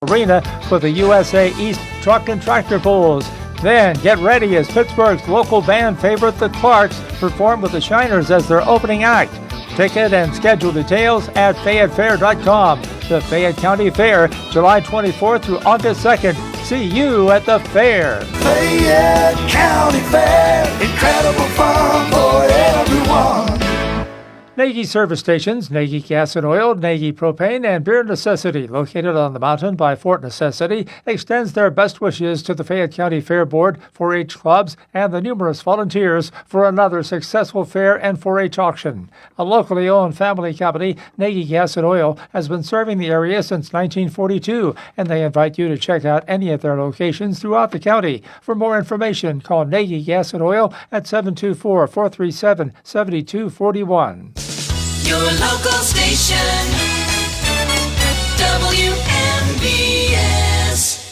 Arena for the USA East Truck and Tractor Pulls. Then get ready as Pittsburgh's local band favorite, the Clarks, perform with the Shiners as their opening act. Ticket and schedule details at FayetteFair.com. The Fayette County Fair, July 24th through August 2nd. See you at the fair. Fayette County Fair, incredible fun for everyone. Nagy Service Stations, Nagy Gas and Oil, Nagy Propane, and Beer Necessity, located on the mountain by Fort Necessity, extends their best wishes to the Fayette County Fair Board, 4-H clubs, and the numerous volunteers for another successful fair and 4-H auction. A locally owned family company, Nagy Gas and Oil, has been serving the area since 1942, and they invite you to check out any of their locations throughout the county. For more information, call Nagy Gas and Oil at 724-437-7241. Your local station, WMBS.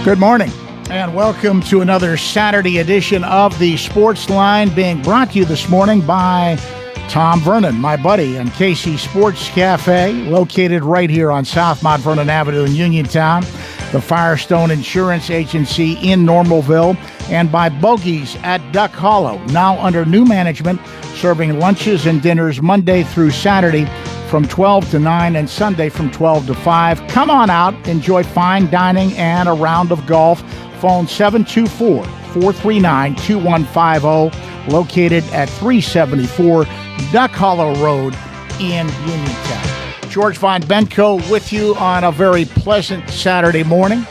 Good morning, and welcome to another Saturday edition of the Sportsline, being brought to you this morning by Tom Vernon, my buddy, and Casey Sports Cafe, located right here on South Mount Vernon Avenue in Uniontown, the Firestone Insurance Agency in Normalville, and by Bogies at Duck Hollow, now under new management, serving lunches and dinners Monday through Saturday from 12 to 9 and Sunday from 12 to 5. Come on out, enjoy fine dining and a round of golf. Phone 724-439-2150, located at 374 Duck Hollow Road in Uniontown. George Vine Benko with you on a very pleasant Saturday morning.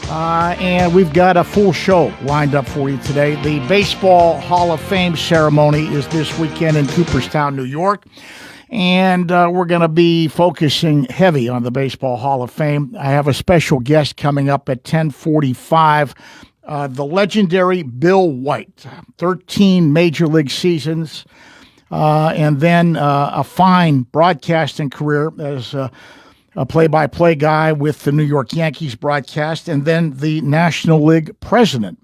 And we've got a full show lined up for you today. The Baseball Hall of Fame ceremony is this weekend in Cooperstown, New York. And we're going to be focusing heavy on the Baseball Hall of Fame. I have a special guest coming up at 10:45. The legendary Bill White, 13 major league seasons. And then a fine broadcasting career as a play-by-play guy with the New York Yankees broadcast, and then the National League president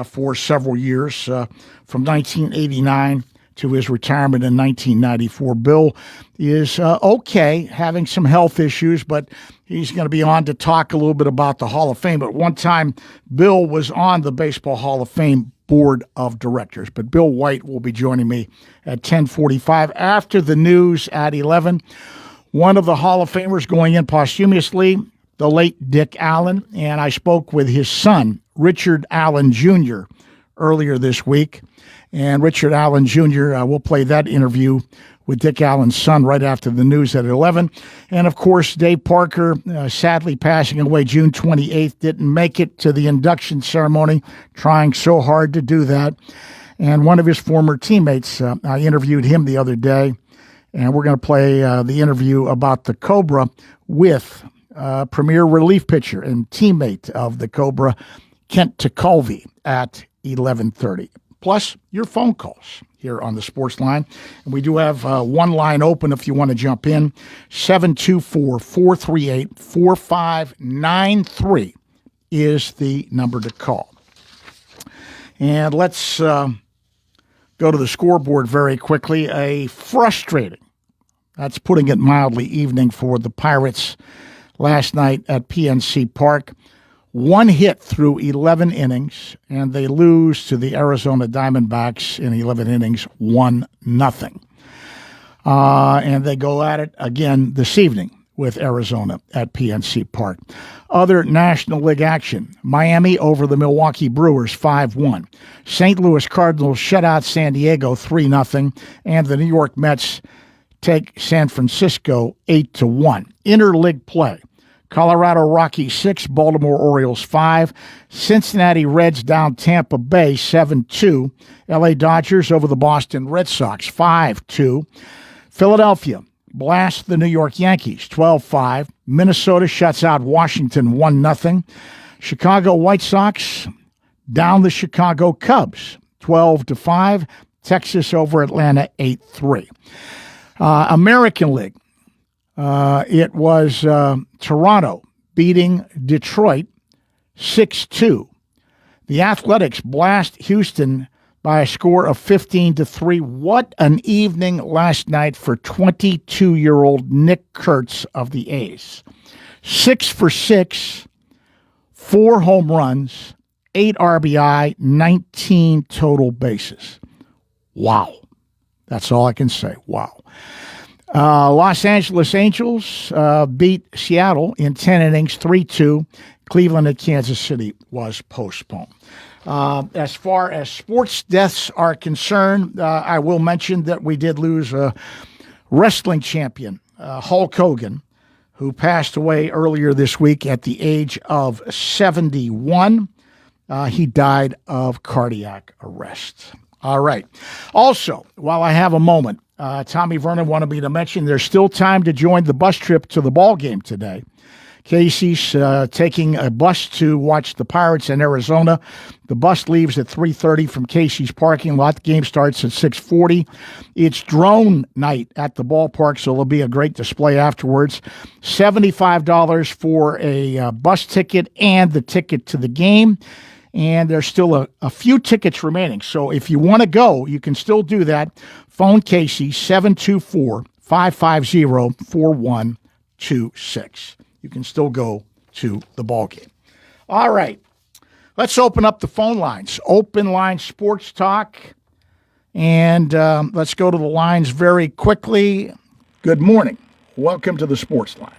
for several years, from 1989 to his retirement in 1994. Bill is okay, having some health issues, but he's going to be on to talk a little bit about the Hall of Fame. At one time, Bill was on the Baseball Hall of Fame Board of Directors. But Bill White will be joining me at 10:45. After the news at 11, one of the Hall of Famers going in posthumously, the late Dick Allen, and I spoke with his son, Richard Allen Jr., earlier this week. And Richard Allen Jr., we'll play that interview with Dick Allen's son right after the news at 11. And, of course, Dave Parker, sadly passing away June 28th, didn't make it to the induction ceremony, trying so hard to do that. And one of his former teammates, I interviewed him the other day, and we're going to play the interview about the Cobra with premier relief pitcher and teammate of the Cobra, Kent Tekulve, at 11:30. Plus, your phone calls here on the Sports Line. And we do have one line open if you want to jump in. 724-438-4593 is the number to call. And let's go to the scoreboard very quickly. A frustrating, that's putting it mildly, evening for the Pirates last night at PNC Park. One hit through 11 innings, and they lose to the Arizona Diamondbacks in 11 innings, 1-0. And they go at it again this evening with Arizona at PNC Park. Other National League action: Miami over the Milwaukee Brewers 5-1. St. Louis Cardinals shut out San Diego 3-0. And the New York Mets take San Francisco 8-1. Interleague play: Colorado Rockies 6, Baltimore Orioles 5. Cincinnati Reds down Tampa Bay 7-2. LA Dodgers over the Boston Red Sox 5-2. Philadelphia blasts the New York Yankees 12-5. Minnesota shuts out Washington 1-0. Chicago White Sox down the Chicago Cubs 12-5. Texas over Atlanta 8-3. American League. It was Toronto beating Detroit 6-2. The Athletics blast Houston by a score of 15-3. What an evening last night for 22-year-old Nick Kurtz of the A's. 6 for 6, 4 home runs, 8 RBI, 19 total bases. Wow. That's all I can say. Wow. Los Angeles Angels beat Seattle in 10 innings, 3-2. Cleveland at Kansas City was postponed. As far as sports deaths are concerned, I will mention that we did lose a wrestling champion, Hulk Hogan, who passed away earlier this week at the age of 71. He died of cardiac arrest. All right. Also, while I have a moment, Tommy Vernon wanted me to mention there's still time to join the bus trip to the ball game today. Casey's taking a bus to watch the Pirates in Arizona. The bus leaves at 3:30 from Casey's parking lot. The game starts at 6:40. It's drone night at the ballpark, so there'll be a great display afterwards. $75 for a bus ticket and the ticket to the game. And there's still a few tickets remaining. So if you want to go, you can still do that. Phone Casey, 724-550-4126. You can still go to the ball game. All right. Let's open up the phone lines. Open line sports talk. And let's go to the lines very quickly. Good morning. Welcome to the Sportsline.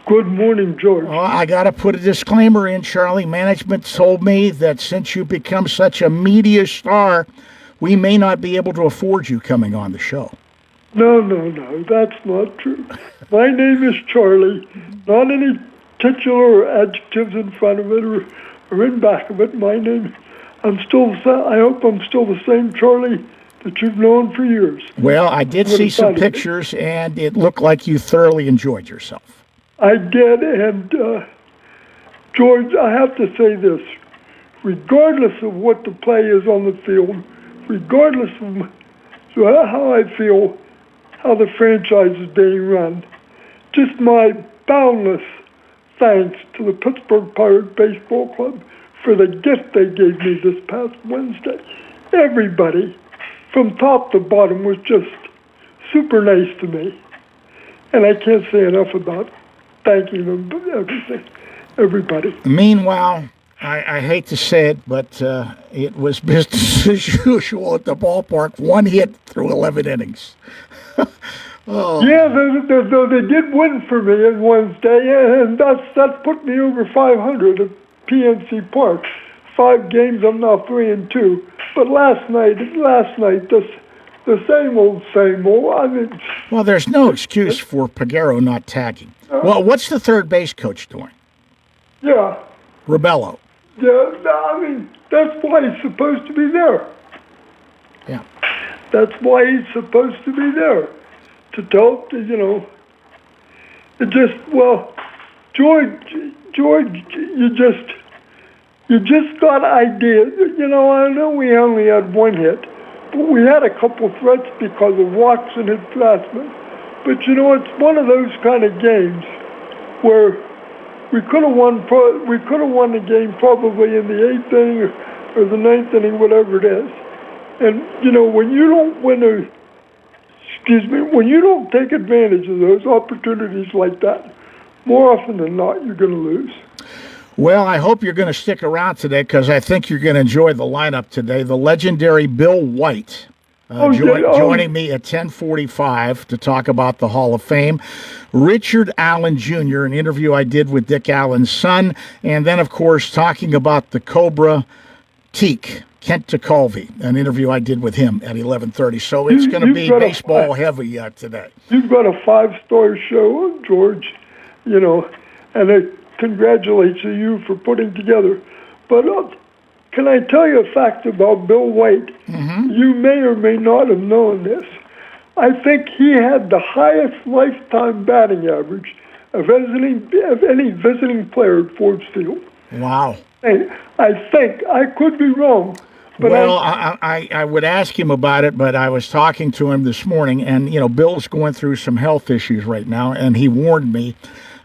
Good morning, George. Well, I got to put a disclaimer in, Charlie. Management told me that since you become such a media star, we may not be able to afford you coming on the show. No, that's not true. My name is Charlie. Not any titular or adjectives in front of it or in back of it. My name, I hope I'm still the same Charlie that you've known for years. Well, I did see some pictures, and it looked like you thoroughly enjoyed yourself. I did, and George, I have to say this. Regardless of what the play is on the field, regardless of how I feel, how the franchise is being run, just my boundless thanks to the Pittsburgh Pirate Baseball Club for the gift they gave me this past Wednesday. Everybody, from top to bottom, was just super nice to me. And I can't say enough about thanking them, everybody. Meanwhile, I hate to say it, but it was business as usual at the ballpark. 1 hit through 11 innings. Oh. Yeah, they did win for me on Wednesday, and that's put me over 500 at PNC Park. 5 games, I'm now 3-2. But last night, the same old. I mean, well, there's no excuse for Pagero not tagging. Well, what's the third base coach doing? Yeah. Rebello. Yeah, I mean, that's why he's supposed to be there. Yeah. That's why he's supposed to be there. To tell, George, you just got ideas. I know we only had 1 hit, but we had a couple threats because of walks and hit batsmen. But it's one of those kind of games where we could have won the game probably in the 8th inning or the 9th inning, whatever it is. And when you don't when you don't take advantage of those opportunities like that, more often than not, you're going to lose. Well, I hope you're going to stick around today because I think you're going to enjoy the lineup today. The legendary Bill White joining me at 10:45 to talk about the Hall of Fame. Richard Allen Jr., an interview I did with Dick Allen's son, and then, of course, talking about the Cobra Teak, Kent Tekulve, an interview I did with him at 11:30. So it's going to be baseball heavy today. You've got a 5-star show, George, and I congratulate you for putting together. But can I tell you a fact about Bill White? Mm-hmm. You may or may not have known this. I think he had the highest lifetime batting average of any visiting player at Ford Field. Wow. I think, I could be wrong. But I would ask him about it, but I was talking to him this morning, and, Bill's going through some health issues right now, and he warned me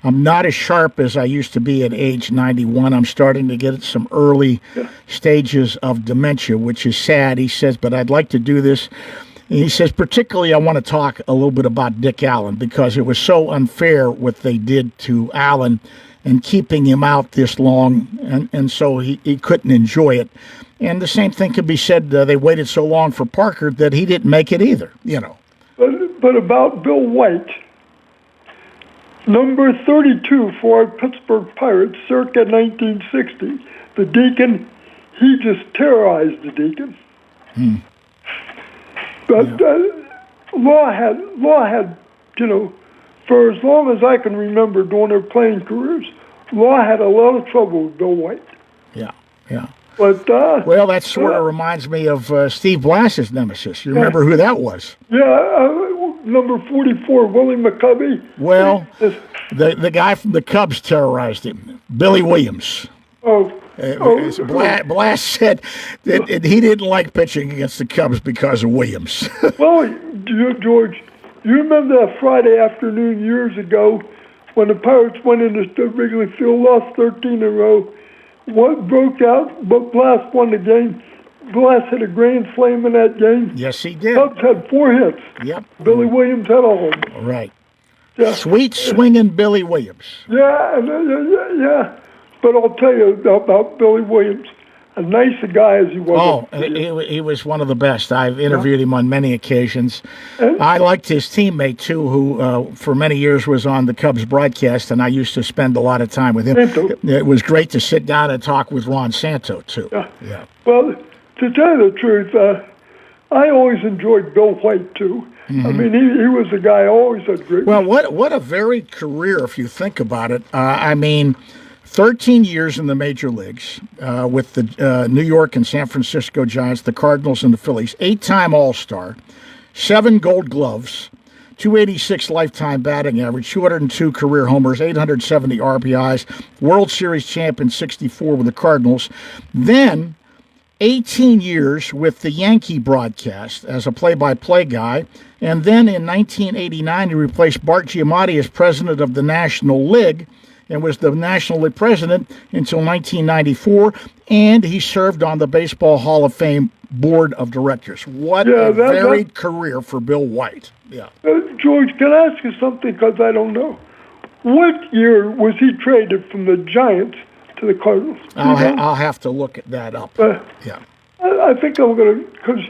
I'm not as sharp as I used to be at age 91. I'm starting to get some early stages of dementia, which is sad. He says, but I'd like to do this. And he says, particularly, I want to talk a little bit about Dick Allen because it was so unfair what they did to Allen and keeping him out this long, and so he couldn't enjoy it. And the same thing could be said, they waited so long for Parker that he didn't make it either, you know. But about Bill White, number 32 for our Pittsburgh Pirates, circa 1960, the Deacon, he just terrorized the Deacon. But Law had, you know, for as long as I can remember during their playing careers, Law had a lot of trouble with Bill White. Yeah. But well, that sort of reminds me of Steve Blass's nemesis. You remember who that was? Yeah, number 44, Willie McCovey. Well, the guy from the Cubs terrorized him, Billy Williams. Blass said that he didn't like pitching against the Cubs because of Williams. Well, George, you remember that Friday afternoon years ago when the Pirates went into Wrigley Field, lost 13 in a row. What broke out, but Blass won the game. Blass hit a grand slam in that game. Yes, he did. Cubs had 4 hits. Yep. Billy Williams had all of them. Right. Yeah. Sweet swinging Billy Williams. Yeah. But I'll tell you about Billy Williams. A nice a guy as he was. Oh, he was one of the best. I've interviewed him on many occasions. I liked his teammate, too, who for many years was on the Cubs broadcast, and I used to spend a lot of time with him. Santo. It was great to sit down and talk with Ron Santo, too. Yeah. Well, to tell you the truth, I always enjoyed Bill White, too. I mean, he was a guy I always had great. Well, what a varied career, if you think about it. 13 years in the major leagues with the New York and San Francisco Giants, the Cardinals and the Phillies, 8-time All-Star, 7 Gold Gloves, 286 lifetime batting average, 202 career homers, 870 RBIs, World Series champion 64 with the Cardinals. Then 18 years with the Yankee broadcast as a play-by-play guy. And then in 1989, he replaced Bart Giamatti as president of the National League and was the National League president until 1994, and he served on the Baseball Hall of Fame Board of Directors. What a varied career for Bill White. Yeah. George, can I ask you something, because I don't know? What year was he traded from the Giants to the Cardinals? I'll have to look that up. Yeah. I think I'm going to, because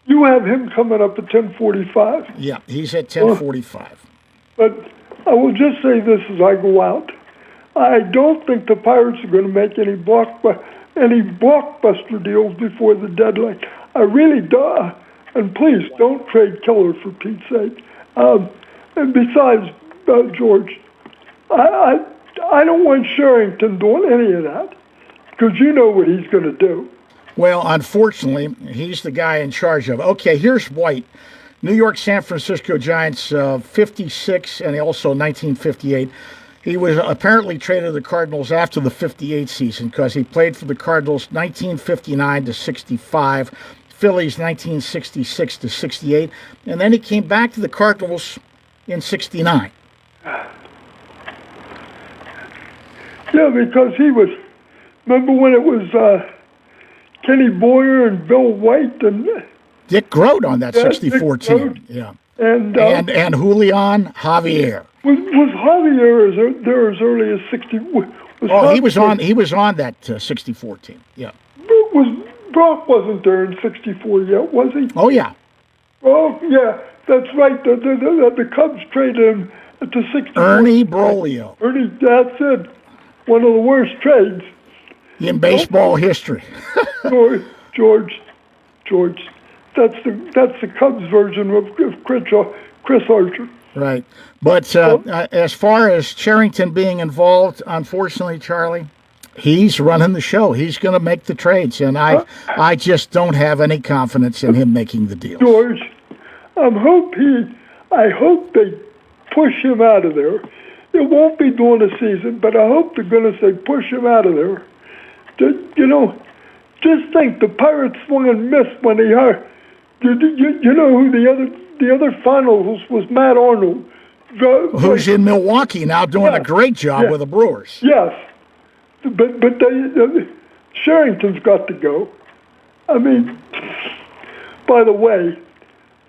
you have him coming up at 10:45. Yeah, he's at 10:45. But I will just say this as I go out. I don't think the Pirates are going to make any blockbuster deals before the deadline. I really do. And please don't trade Killer for Pete's sake. And besides, George, I don't want Sherrington doing any of that because you know what he's going to do. Well, unfortunately, he's the guy in charge of. Okay, here's White. New York, San Francisco Giants, 56 and also 1958. He was apparently traded to the Cardinals after the 58 season because he played for the Cardinals 1959 to 65, Phillies 1966 to 68, and then he came back to the Cardinals in 69. Yeah, because he was, remember when it was Kenny Boyer and Bill White and Dick Grote on that 64 team. Yeah. And Julian Javier. Was Javier there as early as 60? He was on that 64 team. Yeah. Brock wasn't there in 64 yet, was he? Oh yeah. Oh yeah, that's right. The Cubs traded him to 64. Ernie Broglio. That's it. One of the worst trades in baseball history. George. That's the Cubs version of Chris Archer. Right. But as far as Sherrington being involved, unfortunately, Charlie, he's running the show. He's going to make the trades, and I just don't have any confidence in him making the deal. George, I hope they push him out of there. It won't be during the season, but I hope they're going to say push him out of there. Just think the Pirates swung and missed when they hired. You know who the other finalist was? Matt Arnold. Who's in Milwaukee now doing a great job with the Brewers. Yes, but Sherrington's got to go. I mean, by the way,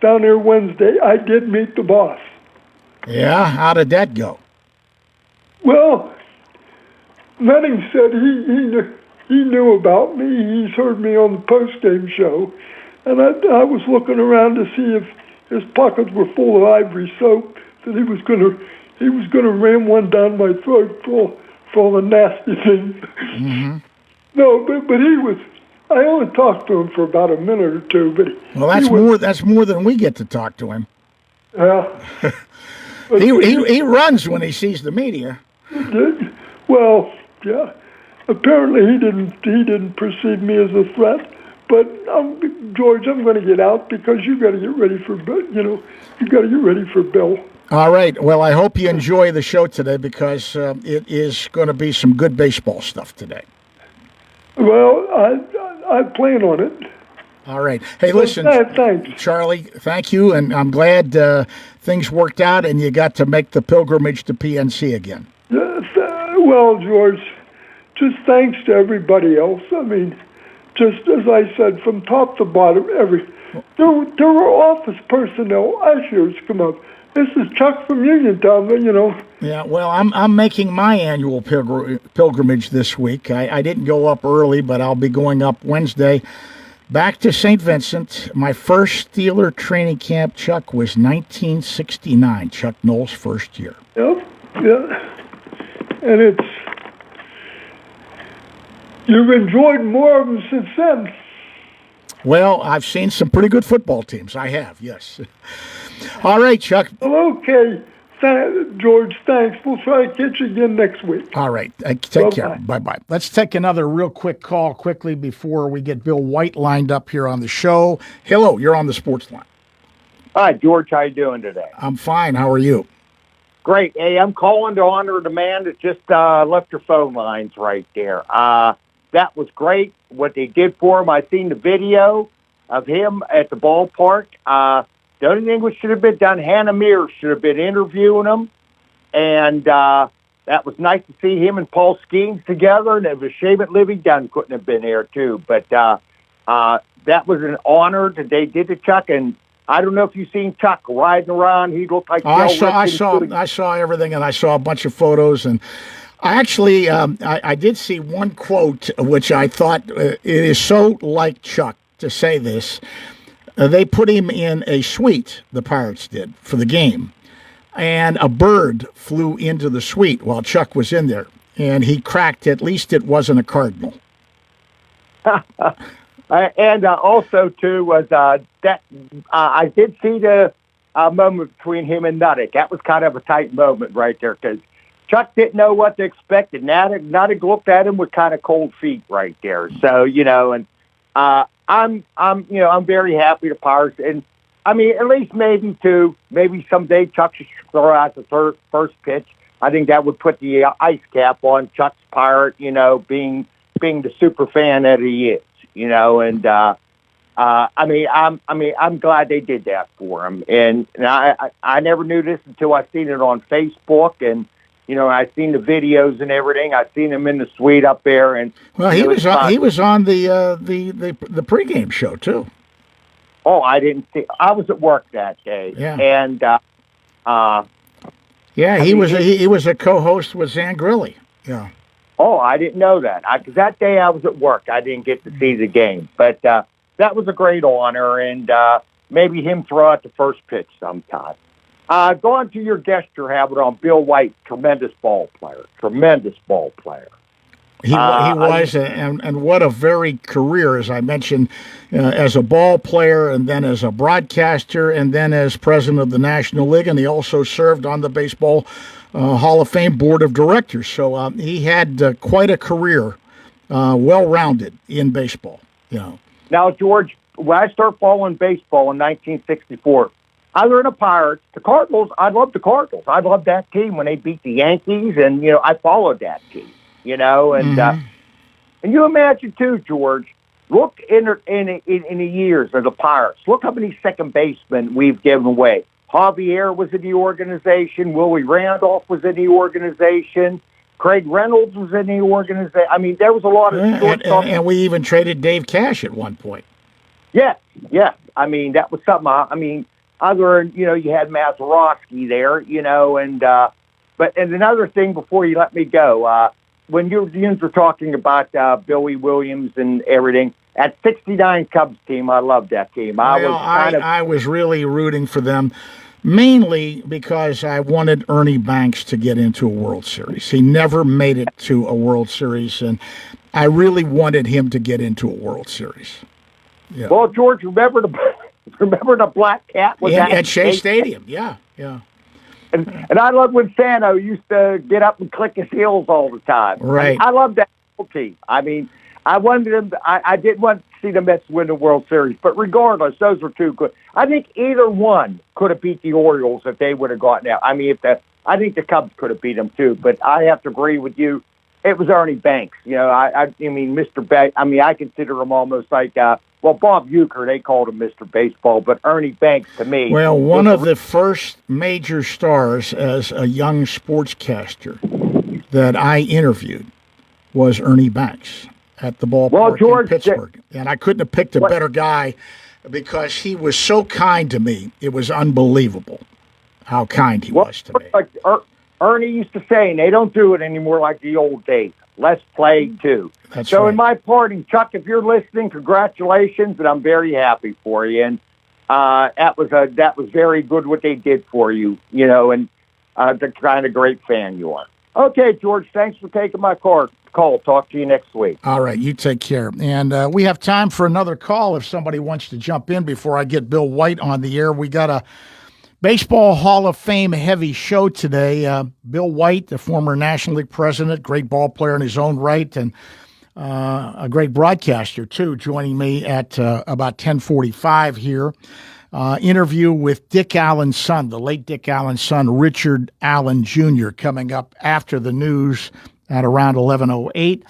down there Wednesday, I did meet the boss. Yeah, how did that go? Well, Manning said he knew about me. He's heard me on the post-game show, and I was looking around to see if his pockets were full of ivory soap that he was gonna ram one down my throat for all the nasty things. Mm-hmm. No, but he was. I only talked to him for about a minute or two, but that's more than we get to talk to him. Yeah. He runs when he sees the media. Well, yeah. Apparently he didn't perceive me as a threat. But George, I'm going to get out because you got to get ready for you got to get ready for Bill. All right. Well, I hope you enjoy the show today because it is going to be some good baseball stuff today. Well, I plan on it. All right. Hey, listen, thanks. Charlie, thank you, and I'm glad things worked out and you got to make the pilgrimage to PNC again. Well, George, just thanks to everybody else. I mean, just as I said, from top to bottom, there were office personnel, ushers come up. This is Chuck from Uniontown, Yeah, well, I'm making my annual pilgrimage this week. I didn't go up early, but I'll be going up Wednesday. Back to St. Vincent. My first Steeler training camp, Chuck, was 1969, Chuck Knoll's first year. Yep, yeah. And you've enjoyed more of them since then. Well, I've seen some pretty good football teams. I have, yes. All right, Chuck. Okay. George, thanks. We'll try to catch you again next week. All right. Take care. Bye-bye. Let's take another real quick call quickly before we get Bill White lined up here on the show. Hello, you're on the Sportsline. Hi, George. How you doing today? I'm fine. How are you? Great. Hey, I'm calling to honor the man that just left your phone lines right there. That was great, what they did for him. I seen the video of him at the ballpark. The only thing which should have been done, Hannah Mears should have been interviewing him. And that was nice to see him and Paul Skeens together. And it was a shame that Livy Dunn couldn't have been there, too. But that was an honor that they did to Chuck. And I don't know if you've seen Chuck riding around. He looked like I saw everything, and I saw a bunch of photos. And I actually I did see one quote, which I thought it is so like Chuck to say this. They put him in a suite, the Pirates did, for the game. And a bird flew into the suite while Chuck was in there. And he cracked, at least it wasn't a cardinal. And also, too, was that I did see the moment between him and Nuttick. That was kind of a tight moment right there because Chuck didn't know what to expect. And Nuttick looked at him with kind of cold feet right there. So, and I'm very happy the Pirates, and I mean, at least maybe someday Chuck should throw out the first pitch. I think that would put the ice cap on Chuck's Pirate, being the super fan that he is, and I'm glad they did that for him, and I never knew this until I seen it on Facebook, and I seen the videos and everything. I seen him in the suite up there, and well, he was on the pregame show too. Oh, I didn't see. I was at work that day, and he was a co-host with Zan Grilli. Yeah. Oh, I didn't know that. Because that day I was at work. I didn't get to see the game, but that was a great honor, and maybe him throw out the first pitch sometime. Go on to your guest you're having on, Bill White, tremendous ball player. He was, and what a very career, as I mentioned, as a ball player and then as a broadcaster and then as president of the National League, and he also served on the Baseball Hall of Fame Board of Directors. So he had quite a career, well-rounded in baseball. Now, George, when I started following baseball in 1964, I learned the Pirates, the Cardinals. I loved the Cardinals. I loved that team when they beat the Yankees, and I followed that team. And you imagine too, George. Look in the years of the Pirates. Look how many second basemen we've given away. Javier was in the organization. Willie Randolph was in the organization. Craig Reynolds was in the organization. I mean, there was a lot of shortstops. And we even traded Dave Cash at one point. Yes. I mean, that was something. Other, you had Mazeroski there, and another thing before you let me go, when you were talking about Billy Williams and everything, at 69 Cubs team, I loved that team. I was really rooting for them, mainly because I wanted Ernie Banks to get into a World Series. He never made it to a World Series, and I really wanted him to get into a World Series. Yeah. Well, George, remember the Black Cat was at Shea Stadium? Yeah. And I loved when Sano used to get up and click his heels all the time. Right. I loved that whole team. I mean, I wanted them. I didn't want to see the Mets win the World Series, but regardless, those were two good. I think either one could have beat the Orioles if they would have gotten out. I mean, I think the Cubs could have beat them too. But I have to agree with you. It was Ernie Banks. I mean, Mr. Banks. I mean, I consider him almost like. Bob Uecker, they called him Mr. Baseball, but Ernie Banks, to me... Well, one of the first major stars as a young sportscaster that I interviewed was Ernie Banks at the ballpark in Pittsburgh. And I couldn't have picked a better guy because he was so kind to me. It was unbelievable how kind he was to me. Like Ernie used to say, and they don't do it anymore like the old days. Let's play too. That's so right. In my parting, Chuck, if you're listening, congratulations, and I'm very happy for you. And that was very good what they did for you, and the kind of great fan you are. Okay, George, thanks for taking my call. Talk to you next week. All right, you take care. And we have time for another call if somebody wants to jump in before I get Bill White on the air. We got a Baseball Hall of Fame heavy show today. Bill White, the former National League president, great ball player in his own right, and a great broadcaster, too, joining me at about 10:45 here. Interview with Dick Allen's son, the late Dick Allen's son, Richard Allen Jr., coming up after the news at around 11:08.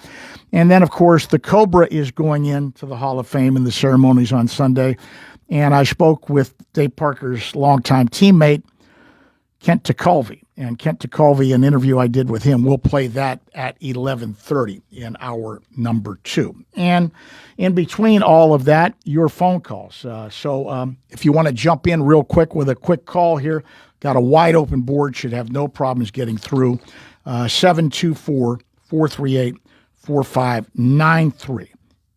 And then, of course, the Cobra is going into the Hall of Fame in the ceremonies on Sunday. And I spoke with Dave Parker's longtime teammate, Kent Tekulve. And Kent Tekulve, an interview I did with him, we'll play that at 11:30 in hour number 2. And in between all of that, your phone calls. So if you want to jump in real quick with a quick call here, got a wide open board, should have no problems getting through. 724-438-4593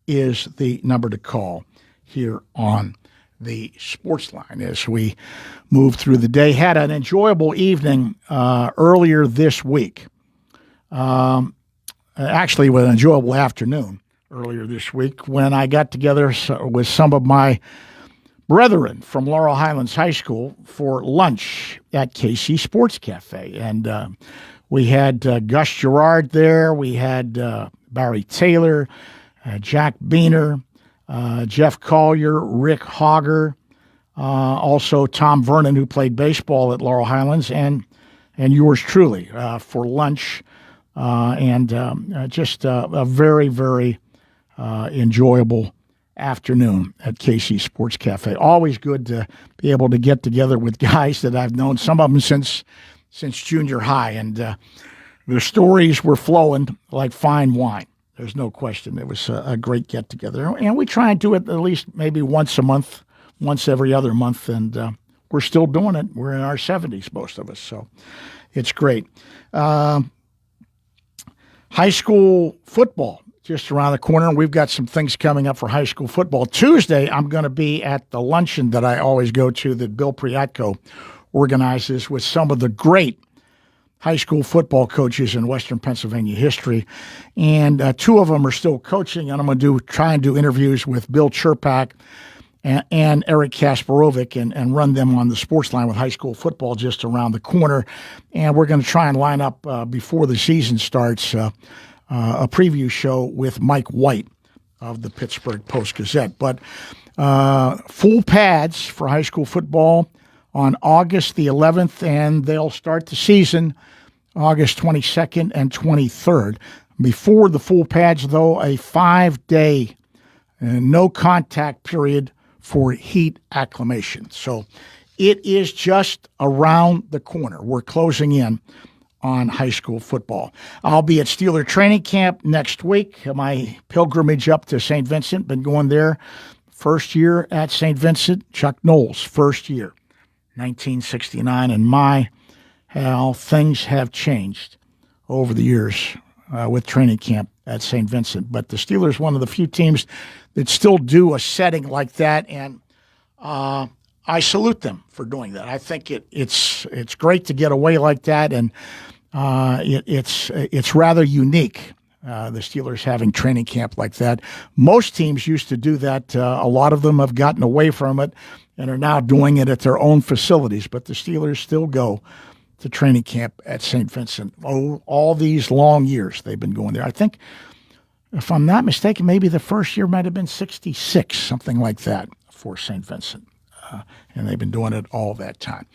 is the number to call here on the Sportsline as we move through the day. Had an enjoyable evening earlier this week. Actually, with an enjoyable afternoon earlier this week when I got together with some of my brethren from Laurel Highlands High School for lunch at KC Sports Cafe. And we had Gus Gerard there. We had Barry Taylor, Jack Beener, Jeff Collier, Rick Hogger, also Tom Vernon, who played baseball at Laurel Highlands, and yours truly for lunch, and just a very, very enjoyable afternoon at KC Sports Cafe. Always good to be able to get together with guys that I've known, some of them since junior high, and their stories were flowing like fine wine. There's no question. It was a great get-together. And we try and do it at least maybe once a month, once every other month, and we're still doing it. We're in our 70s, most of us, so it's great. High school football just around the corner, and we've got some things coming up for high school football. Tuesday, I'm going to be at the luncheon that I always go to that Bill Priatko organizes with some of the great high school football coaches in Western Pennsylvania history. And two of them are still coaching, and I'm going to try and do interviews with Bill Cherpak and Eric Kasparovic and run them on the Sportsline with high school football just around the corner. And we're going to try and line up before the season starts a preview show with Mike White of the Pittsburgh Post-Gazette. But full pads for high school football on August the 11th, and they'll start the season August 22nd and 23rd. Before the full pads, though, a 5-day no-contact period for heat acclimation. So it is just around the corner. We're closing in on high school football. I'll be at Steeler training camp next week. My pilgrimage up to St. Vincent, been going there. First year at St. Vincent, Chuck Knowles, first year, 1969. And how things have changed over the years with training camp at St. Vincent. But the Steelers, one of the few teams that still do a setting like that, and I salute them for doing that. I think it's great to get away like that, and it's rather unique. The Steelers having training camp like that. Most teams used to do that. A lot of them have gotten away from it and are now doing it at their own facilities. But the Steelers still go to training camp at St. Vincent. Oh, all these long years they've been going there. I think, if I'm not mistaken, maybe the first year might have been 66, something like that, for St. Vincent. And they've been doing it all that time.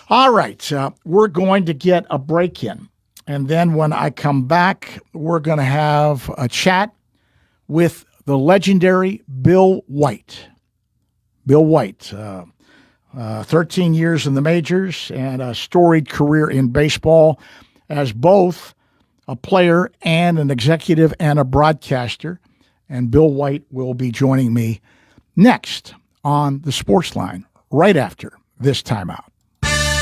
All right, we're going to get a break in. And then when I come back, we're going to have a chat with the legendary Bill White. Bill White, 13 years in the majors and a storied career in baseball as both a player and an executive and a broadcaster. And Bill White will be joining me next on the Sportsline right after this timeout.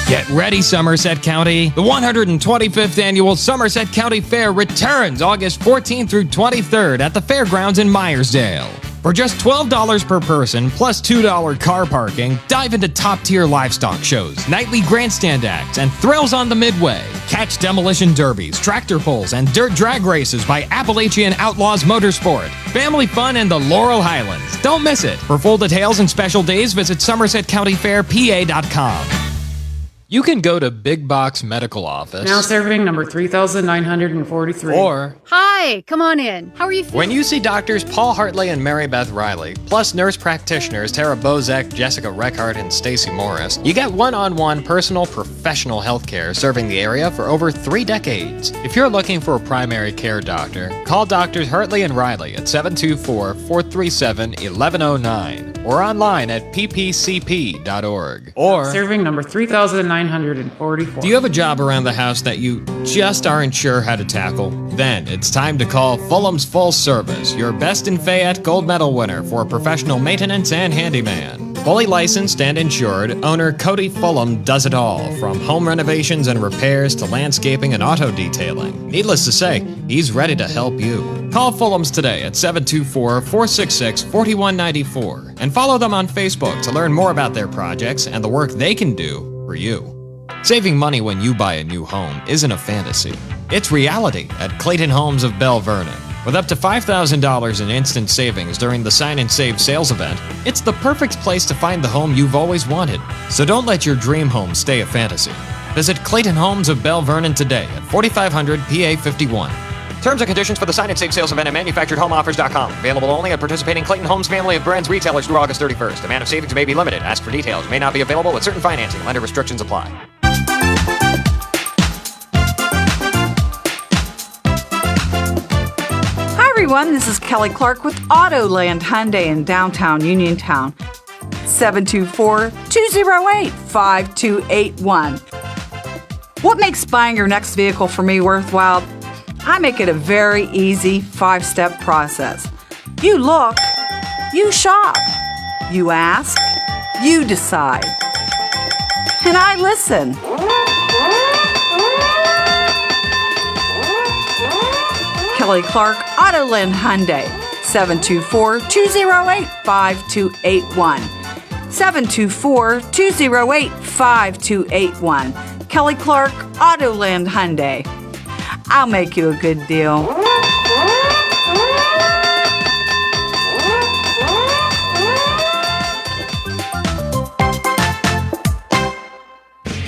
Get ready, Somerset County. The 125th Annual Somerset County Fair returns August 14th through 23rd at the fairgrounds in Myersdale. For just $12 per person plus $2 car parking, dive into top-tier livestock shows, nightly grandstand acts, and thrills on the Midway. Catch demolition derbies, tractor pulls, and dirt drag races by Appalachian Outlaws Motorsport. Family fun in the Laurel Highlands. Don't miss it. For full details and special days, visit SomersetCountyFairPA.com. You can go to Big Box Medical Office. Now serving number 3,943. Or, hi, come on in. How are you feeling? when you see doctors Paul Hartley and Mary Beth Riley, plus nurse practitioners Tara Bozek, Jessica Reckart, and Stacy Morris, you get one-on-one personal professional health care serving the area for over 3 decades. If you're looking for a primary care doctor, call Doctors Hartley and Riley at 724-437-1109 or online at ppcp.org. Or, Serving number 3,944. do you have a job around the house that you just aren't sure how to tackle? Then it's time to call Fulham's Full Service, your Best in Fayette Gold Medal winner for professional maintenance and handyman. Fully licensed and insured, owner Cody Fulham does it all, from home renovations and repairs to landscaping and auto detailing. Needless to say, he's ready to help you. Call Fulham's today at 724-466-4194 and follow them on Facebook to learn more about their projects and the work they can do for you. Saving money when you buy a new home isn't a fantasy. It's reality at Clayton Homes of Bell Vernon. With up to $5,000 in instant savings during the Sign and Save sales event, it's the perfect place to find the home you've always wanted. So don't let your dream home stay a fantasy. Visit Clayton Homes of Bell Vernon today at 4500 PA 51. Terms and conditions for the Sign and Save sales event at manufacturedhomeoffers.com. Available only at participating Clayton Homes family of brands retailers through August 31st. Amount of savings may be limited. Ask for details. May not be available with certain financing. Lender restrictions apply. Hi everyone, this is Kelly Clark with Autoland Hyundai in downtown Uniontown. 724-208-5281. What makes buying your next vehicle for me worthwhile? I make it a very easy 5-step process. You look, you shop, you ask, you decide. And I listen. Kelly Clark, Autoland Hyundai, 724-208-5281. 724-208-5281. Kelly Clark, Autoland Hyundai. I'll make you a good deal.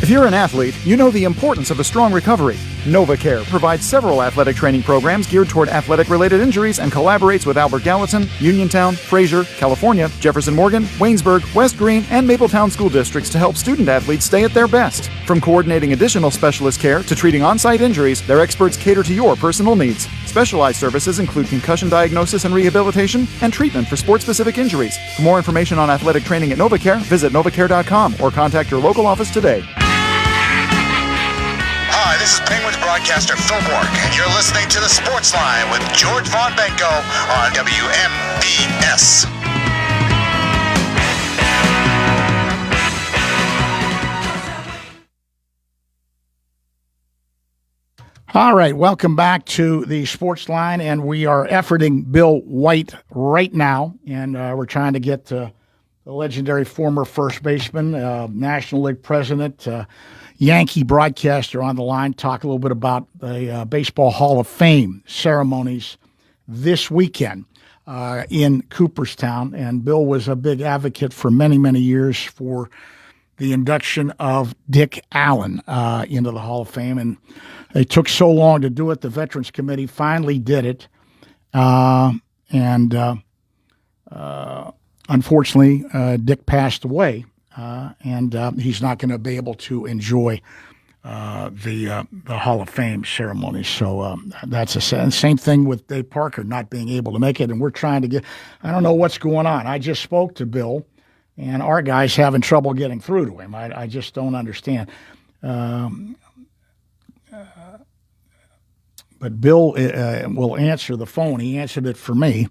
If you're an athlete, you know the importance of a strong recovery. NovaCare provides several athletic training programs geared toward athletic-related injuries and collaborates with Albert Gallatin, Uniontown, Fraser, California, Jefferson Morgan, Waynesburg, West Green, and Mapletown school districts to help student athletes stay at their best. From coordinating additional specialist care to treating on-site injuries, their experts cater to your personal needs. Specialized services include concussion diagnosis and rehabilitation and treatment for sports-specific injuries. For more information on athletic training at NovaCare, visit novacare.com or contact your local office today. Hi, this is Penguins broadcaster Phil Bork, and you're listening to the Sportsline with George Von Benko on WMBS. All right, welcome back to the Sportsline, and we are efforting Bill White right now, and we're trying to get the legendary former first baseman, National League president, Yankee broadcaster on the line, talk a little bit about the Baseball Hall of Fame ceremonies this weekend in Cooperstown. And Bill was a big advocate for many, many years for the induction of Dick Allen into the Hall of Fame. And it took so long to do it. The Veterans Committee finally did it. Unfortunately, Dick passed away. And he's not going to be able to enjoy the Hall of Fame ceremony. So that's a same thing with Dave Parker not being able to make it. And we're trying to get – I don't know what's going on. I just spoke to Bill, and our guy's having trouble getting through to him. I just don't understand. But Bill will answer the phone. He answered it for me.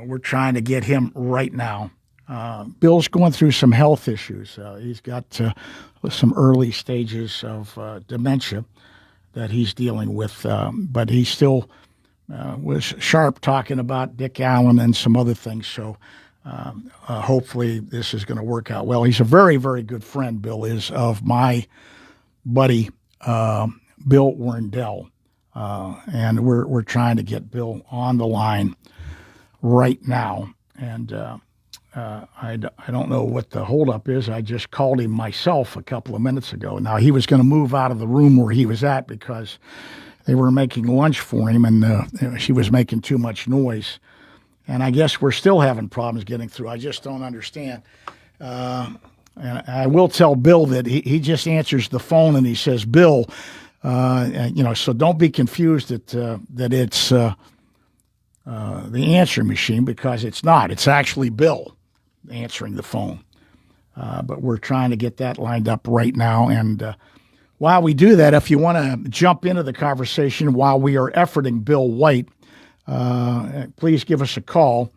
We're trying to get him right now. Bill's going through some health issues. He's got some early stages of dementia that he's dealing with, but he still was sharp talking about Dick Allen and some other things. So hopefully this is going to work out well. He's a very, very good friend, Bill is, of my buddy Bill Werndell, and we're trying to get Bill on the line right now, and I don't know what the holdup is. I just called him myself a couple of minutes ago. Now, he was going to move out of the room where he was at because they were making lunch for him, and she was making too much noise. And I guess we're still having problems getting through. I just don't understand. And I will tell Bill that he just answers the phone and he says, Bill, so don't be confused that it's the answering machine, because it's not. It's actually Bill answering the phone. But we're trying to get that lined up right now. And while we do that, if you want to jump into the conversation while we are efforting Bill White, please give us a call,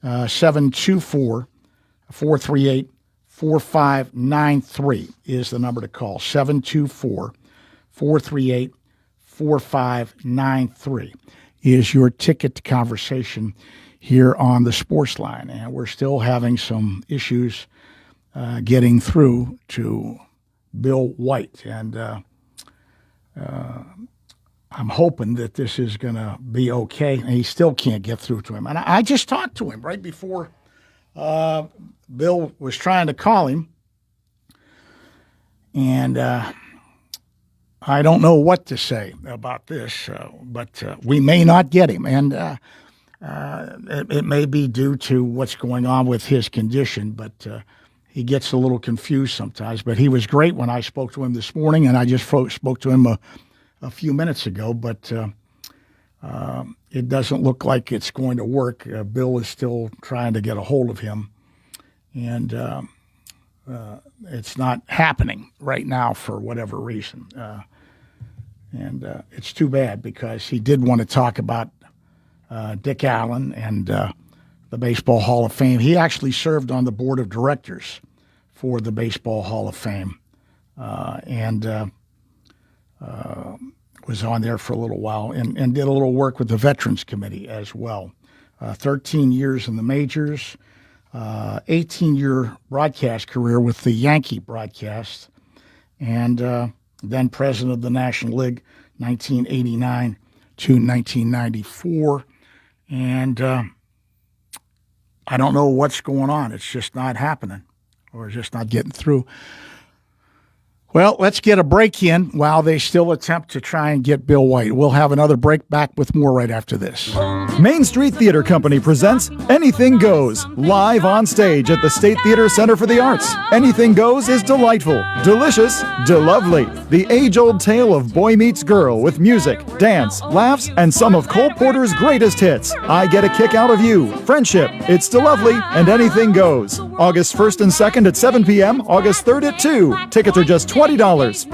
724-438-4593 is the number to call, 724-438-4593 is your ticket to conversation here on the Sportsline. And we're still having some issues getting through to Bill White. And I'm hoping that this is going to be okay. And he still can't get through to him. And I just talked to him right before Bill was trying to call him. And I don't know what to say about this, but we may not get him. And it may be due to what's going on with his condition, but he gets a little confused sometimes. But he was great when I spoke to him this morning, and I just spoke to him a few minutes ago, but it doesn't look like it's going to work. Bill is still trying to get a hold of him, and it's not happening right now for whatever reason. And it's too bad, because he did want to talk about Dick Allen and the Baseball Hall of Fame. He actually served on the board of directors for the Baseball Hall of Fame, and was on there for a little while, and did a little work with the Veterans Committee as well. 13 years in the majors, 18-year broadcast career with the Yankee broadcast, and then president of the National League, 1989 to 1994. And I don't know what's going on. It's just not happening, or just not getting through. Well, let's get a break in while they still attempt to try and get Bill White. We'll have another break, back with more right after this. Main Street Theater Company presents Anything Goes, live on stage at the State Theater Center for the Arts. Anything Goes is delightful, delicious, de-lovely. The age-old tale of boy meets girl with music, dance, laughs, and some of Cole Porter's greatest hits. I Get a Kick Out of You, Friendship, It's de-lovely, and Anything Goes. August 1st and 2nd at 7 p.m., August 3rd at 2. Tickets are just $20.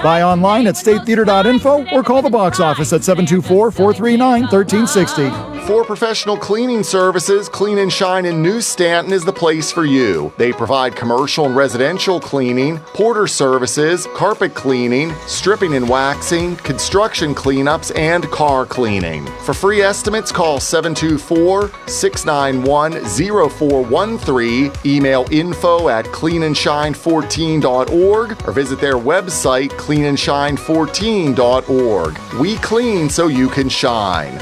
Buy online at statetheater.info or call the box office at 724-439-1360. For professional cleaning services, Clean and Shine in New Stanton is the place for you. They provide commercial and residential cleaning, porter services, carpet cleaning, stripping and waxing, construction cleanups, and car cleaning. For free estimates, call 724-691-0413, email info@cleanandshine14.org, or visit their website, cleanandshine14.org. We clean so you can shine.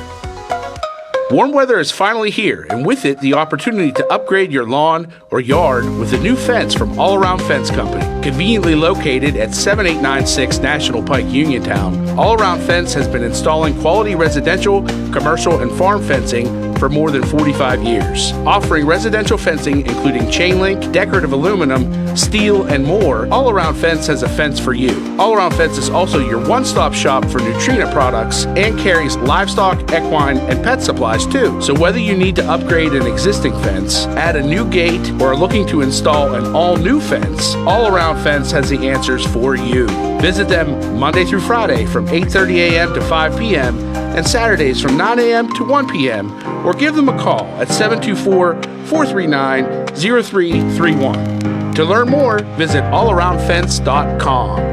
Warm weather is finally here, and with it, the opportunity to upgrade your lawn or yard with a new fence from All Around Fence Company. Conveniently located at 7896 National Pike, Uniontown, All Around Fence has been installing quality residential, commercial, and farm fencing for more than 45 years. Offering residential fencing including chain link, decorative aluminum, steel, and more, All Around Fence has a fence for you. All Around Fence is also your one-stop shop for Neutrina products and carries livestock, equine, and pet supplies too. So whether you need to upgrade an existing fence, add a new gate, or are looking to install an all-new fence, All Around Fence has the answers for you. Visit them Monday through Friday from 8:30 a.m. to 5 p.m. and Saturdays from 9 a.m. to 1 p.m. or give them a call at 724-439-0331. To learn more, visit allaroundfence.com.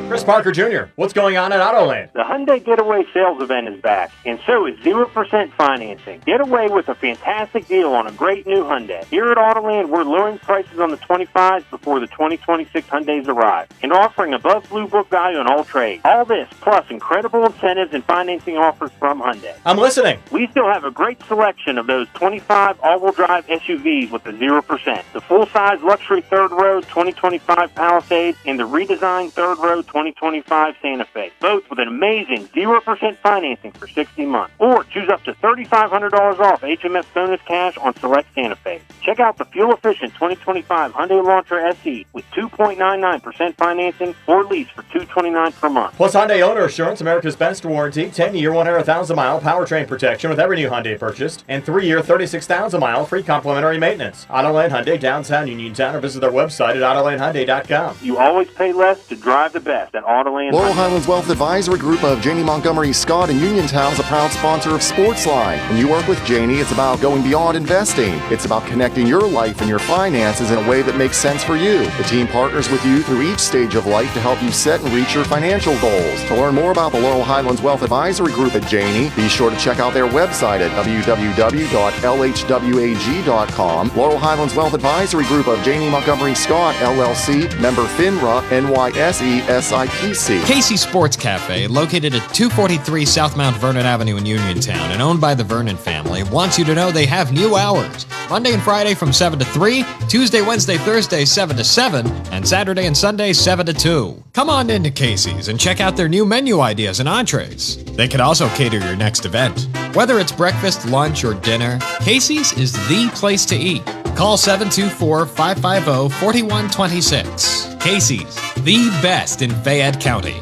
Chris Parker Jr., what's going on at Autoland? The Hyundai Getaway sales event is back, and so is 0% financing. Get away with a fantastic deal on a great new Hyundai. Here at Autoland, we're lowering prices on the 25s before the 2026 Hyundais arrive, and offering above Blue Book value on all trades. All this, plus incredible incentives and financing offers from Hyundai. I'm listening. We still have a great selection of those 25 all-wheel drive SUVs with the 0%. The full-size luxury third row 2025 Palisade and the redesigned third row 2025 Santa Fe, both with an amazing 0% financing for 60 months. Or choose up to $3,500 off HMS bonus cash on select Santa Fe. Check out the fuel-efficient 2025 Hyundai Elantra SE with 2.99% financing or lease for $229 per month. Plus Hyundai Owner Assurance, America's best warranty, 10-year, 100,000-mile powertrain protection with every new Hyundai purchased, and 3-year, 36,000-mile free complimentary maintenance. Autoland Hyundai, downtown Uniontown, or visit their website at AutolandHyundai.com. You always pay less to drive the best at Autoland. Laurel Highlands Wealth Advisory Group of Janie Montgomery Scott in Uniontown is a proud sponsor of Sportsline. When you work with Janie, it's about going beyond investing. It's about connecting your life and your finances in a way that makes sense for you. The team partners with you through each stage of life to help you set and reach your financial goals. To learn more about the Laurel Highlands Wealth Advisory Group at Janie, be sure to check out their website at www.lhwag.com. Laurel Highlands Wealth Advisory Group of Janie Montgomery Scott, LLC, member FINRA, NYSE, SIPC. Casey Sports Cafe, located at 243 South Mount Vernon Avenue in Uniontown and owned by the Vernon family, wants you to know they have new hours. Monday and Friday from 7 to 3, Tuesday, Wednesday, Thursday 7 to 7, and Saturday and Sunday 7 to 2. Come on into Casey's and check out their new menu ideas and entrees. They can also cater your next event. Whether it's breakfast, lunch, or dinner, Casey's is the place to eat. Call 724-550-4126. Casey's, the best in Fayette County.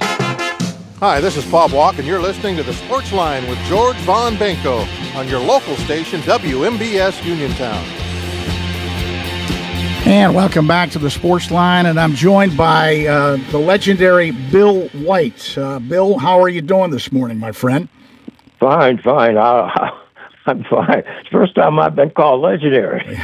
Hi, this is Bob Walk, and you're listening to the Sportsline with George Von Benko on your local station, WMBS Uniontown. And welcome back to the Sportsline, and I'm joined by the legendary Bill White. Bill, how are you doing this morning, my friend? Fine. I'm fine. It's the first time I've been called legendary.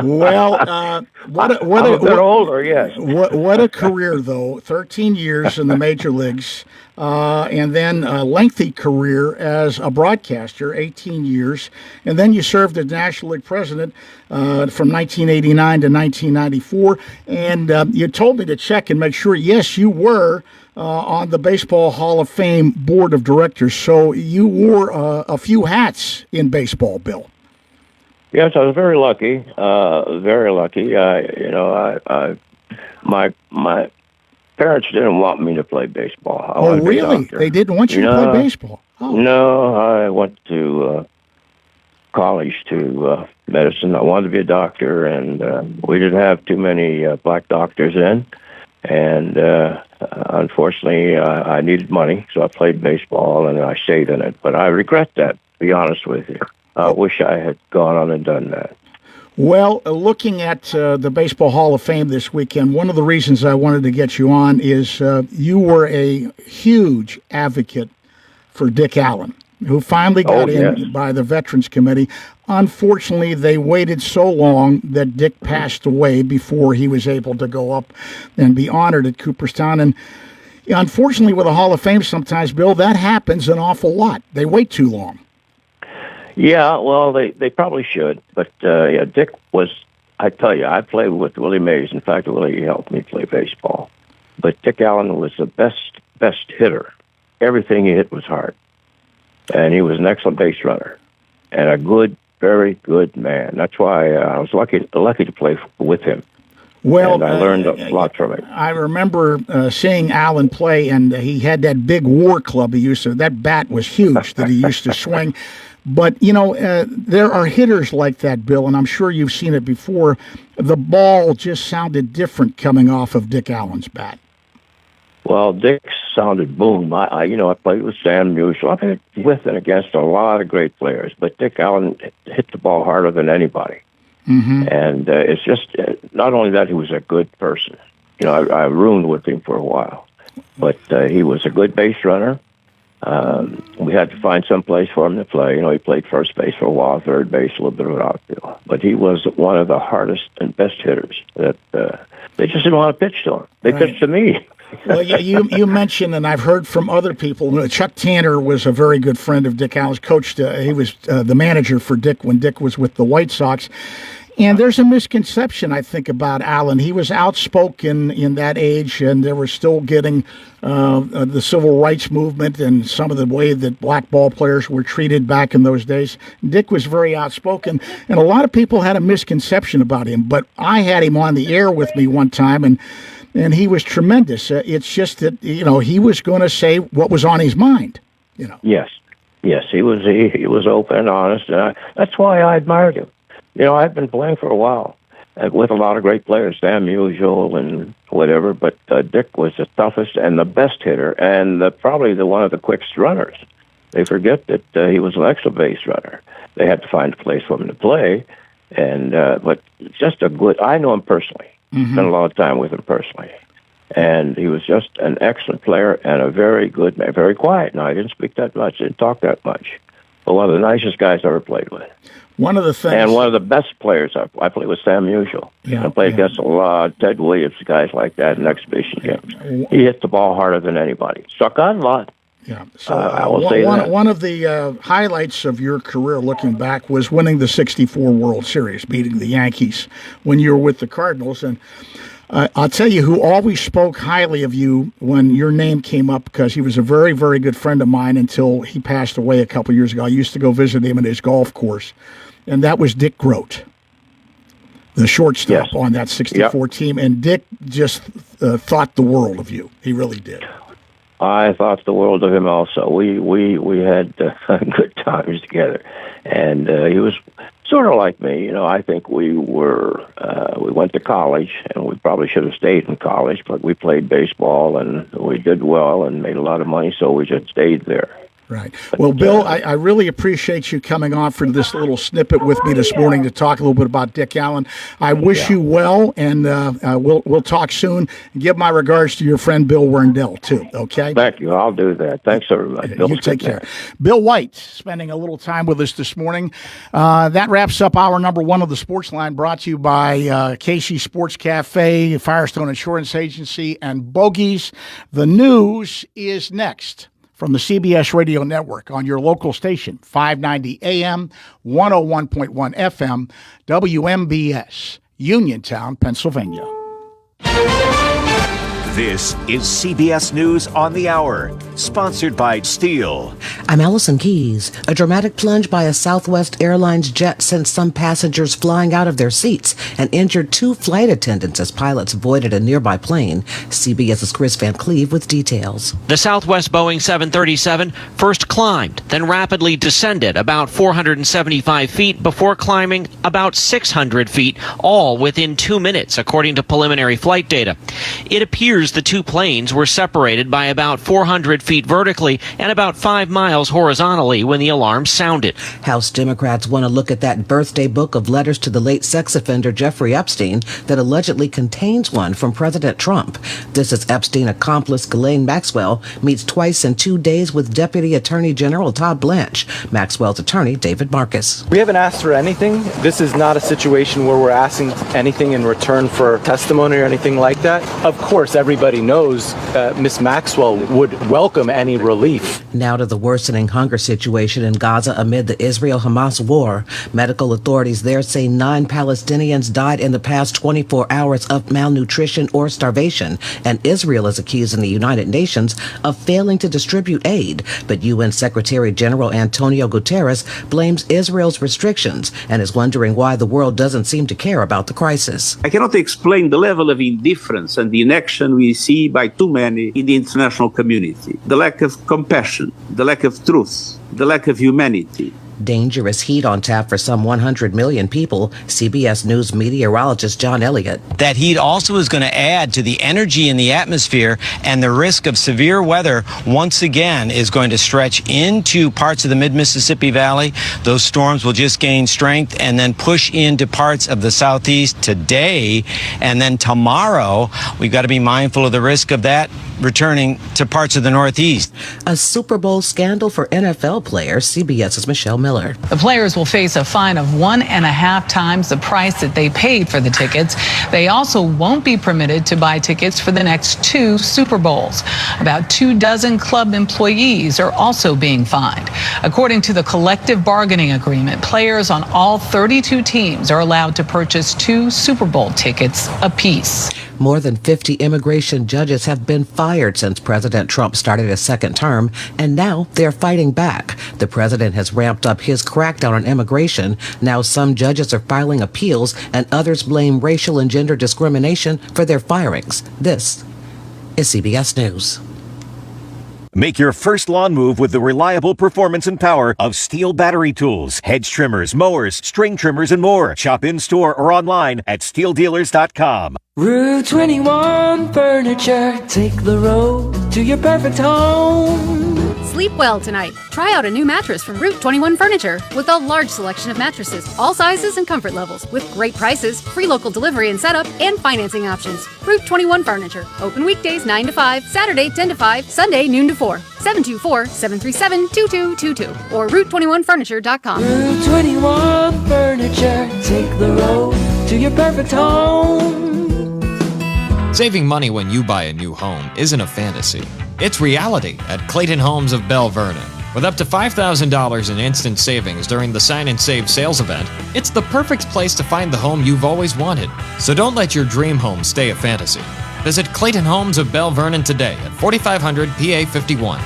Well, I'm a bit older, yes. What a career, though. 13 years in the major leagues, and then a lengthy career as a broadcaster, 18 years. And then you served as National League president from 1989 to 1994. And you told me to check and make sure, yes, you were on the Baseball Hall of Fame Board of Directors. So you wore a few hats in baseball, Bill. Yes, I was very lucky. Very lucky. My parents didn't want me to play baseball. I wanted to be a really? doctor. They didn't want you to play baseball? Oh. No, I went to college to medicine. I wanted to be a doctor, and we didn't have too many black doctors then. And unfortunately, I needed money, so I played baseball, and I stayed in it. But I regret that, to be honest with you. I wish I had gone on and done that. Well, looking at the Baseball Hall of Fame this weekend, one of the reasons I wanted to get you on is you were a huge advocate for Dick Allen, who finally got in by the Veterans Committee. Unfortunately, they waited so long that Dick passed away before he was able to go up and be honored at Cooperstown. And unfortunately, with the Hall of Fame sometimes, Bill, that happens an awful lot. They wait too long. Yeah, well, they probably should. But, Dick was, I tell you, I played with Willie Mays. In fact, Willie helped me play baseball. But Dick Allen was the best hitter. Everything he hit was hard. And he was an excellent base runner and a very good man. That's why I was lucky to play with him. Well, and I learned a lot from him. I remember seeing Allen play, and he had that big war club he used to. That bat was huge that he used to swing. But, there are hitters like that, Bill, and I'm sure you've seen it before. The ball just sounded different coming off of Dick Allen's bat. Well, Dick sounded boom. I played with Sam Musial. I played with and against a lot of great players, but Dick Allen hit the ball harder than anybody. Mm-hmm. And it's just, not only that, he was a good person. I roomed with him for a while, but he was a good base runner. We had to find some place for him to play. He played first base for a while, third base, a little bit of an outfield. But he was one of the hardest and best hitters that they just didn't want to pitch to him. They pitched to me. Well, you mentioned, and I've heard from other people, Chuck Tanner was a very good friend of Dick Allen's. He was the manager for Dick when Dick was with the White Sox. And there's a misconception, I think, about Allen. He was outspoken in that age, and they were still getting the civil rights movement and some of the way that black ball players were treated back in those days. Dick was very outspoken, and a lot of people had a misconception about him. But I had him on the air with me one time, and he was tremendous. It's just that, he was going to say what was on his mind. Yes, he was open and honest, and that's why I admired him. I've been playing for a while with a lot of great players, Sam Musial and whatever, but Dick was the toughest and the best hitter and probably one of the quickest runners. They forget that he was an excellent base runner. They had to find a place for him to play, but just I know him personally. Mm-hmm. Spent a lot of time with him personally. And he was just an excellent player and a very good man, very quiet. Now, I didn't speak that much, didn't talk that much, but one of the nicest guys I ever played with. One of the things, and one of the best players I played with, Sam Musial. I played against a lot, Ted Williams, guys like that in exhibition games. He hit the ball harder than anybody. Struck out a lot. Yeah, so I will say that. One of the highlights of your career, looking back, was winning the '64 World Series, beating the Yankees when you were with the Cardinals. And I'll tell you who always spoke highly of you when your name came up, because he was a very, very good friend of mine until he passed away a couple years ago. I used to go visit him at his golf course. And that was Dick Grote, the shortstop on that 64 team. And Dick just thought the world of you. He really did. I thought the world of him also. We had good times together. And he was sort of like me. I think we went to college, and we probably should have stayed in college, but we played baseball, and we did well and made a lot of money, so we just stayed there. Right. Well, Bill, I really appreciate you coming on for this little snippet with me this morning to talk a little bit about Dick Allen. I wish you well, and we'll talk soon. Give my regards to your friend Bill Werndell, too, okay? Thank you. I'll do that. Thanks, everybody. You take care. Bill White spending a little time with us this morning. That wraps up hour number one of the Sportsline, brought to you by Casey Sports Cafe, Firestone Insurance Agency, and Bogies. The news is next from the CBS Radio Network on your local station, 590 AM, 101.1 FM, WMBS, Uniontown, Pennsylvania. This is CBS News on the Hour, Sponsored by Steel. I'm Allison Keys. A dramatic plunge by a Southwest Airlines jet sent some passengers flying out of their seats and injured 2 flight attendants as pilots avoided a nearby plane. CBS's Chris Van Cleve with details. The Southwest Boeing 737 first climbed, then rapidly descended about 475 feet before climbing about 600 feet, all within 2 minutes, according to preliminary flight data. It appears the 2 planes were separated by about 400 feet vertically and about 5 miles horizontally when the alarm sounded. House Democrats want to look at that birthday book of letters to the late sex offender Jeffrey Epstein that allegedly contains one from President Trump. This is Epstein accomplice Ghislaine Maxwell meets twice in 2 days with Deputy Attorney General Todd Blanche. Maxwell's attorney, David Marcus. We haven't asked for anything. This is not a situation where we're asking anything in return for testimony or anything like that. Of course, everybody knows Miss Maxwell would welcome any relief. Now to the worsening hunger situation in Gaza amid the Israel-Hamas war. Medical authorities there say 9 Palestinians died in the past 24 hours of malnutrition or starvation, and Israel is accusing the United Nations of failing to distribute aid. But UN Secretary General Antonio Guterres blames Israel's restrictions and is wondering why the world doesn't seem to care about the crisis. I cannot explain the level of indifference and the inaction we see by too many in the international community. The lack of compassion, the lack of truth, the lack of humanity. Dangerous heat on tap for some 100 million people, CBS News meteorologist John Elliott. That heat also is going to add to the energy in the atmosphere, and the risk of severe weather once again is going to stretch into parts of the mid-Mississippi Valley. Those storms will just gain strength and then push into parts of the southeast today, and then tomorrow we've got to be mindful of the risk of that returning to parts of the Northeast. A Super Bowl scandal for NFL players, CBS's Michelle Miller. The players will face a fine of 1.5 times the price that they paid for the tickets. They also won't be permitted to buy tickets for the next 2 Super Bowls. About 24 club employees are also being fined. According to the collective bargaining agreement, players on all 32 teams are allowed to purchase 2 Super Bowl tickets apiece. More than 50 immigration judges have been fired since President Trump started his second term, and now they're fighting back. The president has ramped up his crackdown on immigration. Now some judges are filing appeals, and others blame racial and gender discrimination for their firings. This is CBS News. Make your first lawn move with the reliable performance and power of Steel battery tools, hedge trimmers, mowers, string trimmers, and more. Shop in-store or online at steeldealers.com. Route 21 Furniture, take the road to your perfect home. Sleep well tonight. Try out a new mattress from Route 21 Furniture with a large selection of mattresses, all sizes and comfort levels, with great prices, free local delivery and setup, and financing options. Route 21 Furniture. Open weekdays 9 to 5, Saturday 10 to 5, Sunday noon to 4. 724-737-2222 or Route21Furniture.com. Route 21 Furniture, take the road to your perfect home. Saving money when you buy a new home isn't a fantasy. It's reality at Clayton Homes of Bell Vernon. With up to $5,000 in instant savings during the Sign and Save sales event, it's the perfect place to find the home you've always wanted. So don't let your dream home stay a fantasy. Visit Clayton Homes of Bell Vernon today at 4500 PA 51.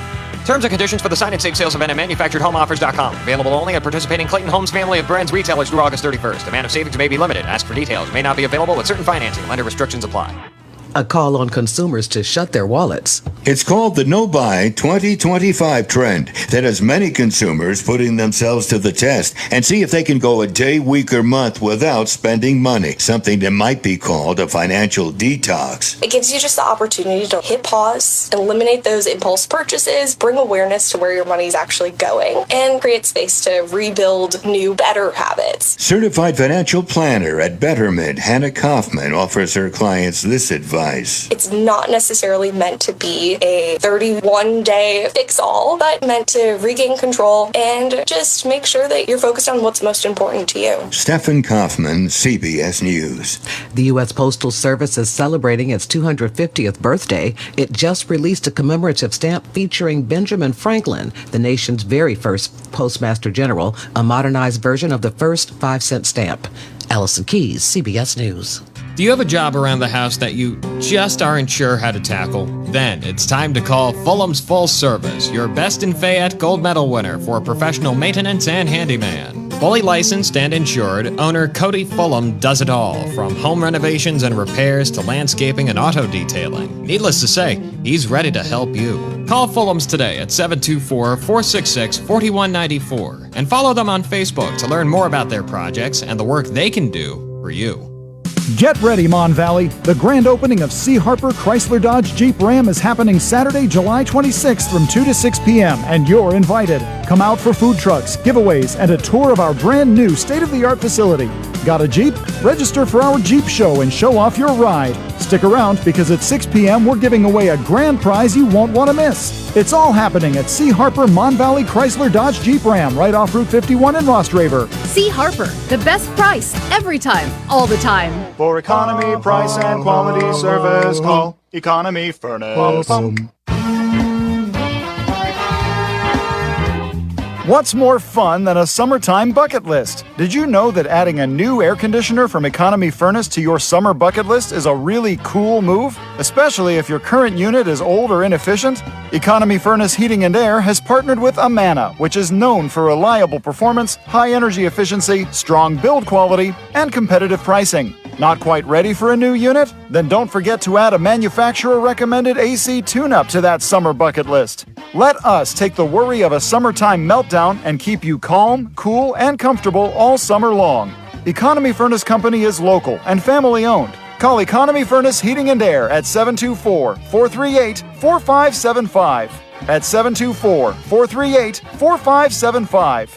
Terms and conditions for the Sign and Save sales event at manufacturedhomeoffers.com. Available only at participating Clayton Homes family of brands retailers through August 31st. Amount of savings may be limited. Ask for details. May not be available with certain financing. Lender restrictions apply. A call on consumers to shut their wallets. It's called the No Buy 2025 trend that has many consumers putting themselves to the test and see if they can go a day, week, or month without spending money, something that might be called a financial detox. It gives you just the opportunity to hit pause, eliminate those impulse purchases, bring awareness to where your money's actually going, and create space to rebuild new, better habits. Certified financial planner at Betterment, Hannah Kaufman, offers her clients this advice. It's not necessarily meant to be a 31-day fix-all, but meant to regain control and just make sure that you're focused on what's most important to you. Stephen Kaufman, CBS News. The U.S. Postal Service is celebrating its 250th birthday. It just released a commemorative stamp featuring Benjamin Franklin, the nation's very first Postmaster General, a modernized version of the first 5-cent stamp. Allison Keys, CBS News. Do you have a job around the house that you just aren't sure how to tackle? Then it's time to call Fulham's Full Service, your Best in Fayette gold medal winner for professional maintenance and handyman. Fully licensed and insured, owner Cody Fulham does it all, from home renovations and repairs to landscaping and auto detailing. Needless to say, he's ready to help you. Call Fulham's today at 724-466-4194 and follow them on Facebook to learn more about their projects and the work they can do for you. Get ready, Mon Valley. The grand opening of C. Harper Chrysler Dodge Jeep Ram is happening Saturday, July 26th from 2 to 6 p.m., and you're invited. Come out for food trucks, giveaways, and a tour of our brand new state-of-the-art facility. Got a Jeep? Register for our Jeep show and show off your ride. Stick around because at 6 p.m. we're giving away a grand prize you won't want to miss. It's all happening at C. Harper Mon Valley Chrysler Dodge Jeep Ram right off Route 51 in Rostraver. C. Harper, the best price every time, all the time. For economy, price, and quality service, call Economy Furnace. What's more fun than a summertime bucket list? Did you know that adding a new air conditioner from Economy Furnace to your summer bucket list is a really cool move? Especially if your current unit is old or inefficient? Economy Furnace Heating and Air has partnered with Amana, which is known for reliable performance, high energy efficiency, strong build quality, and competitive pricing. Not quite ready for a new unit? Then don't forget to add a manufacturer-recommended AC tune-up to that summer bucket list. Let us take the worry of a summertime meltdown and keep you calm, cool, and comfortable all summer long. Economy Furnace Company is local and family-owned. Call Economy Furnace Heating and Air at 724-438-4575. At 724-438-4575.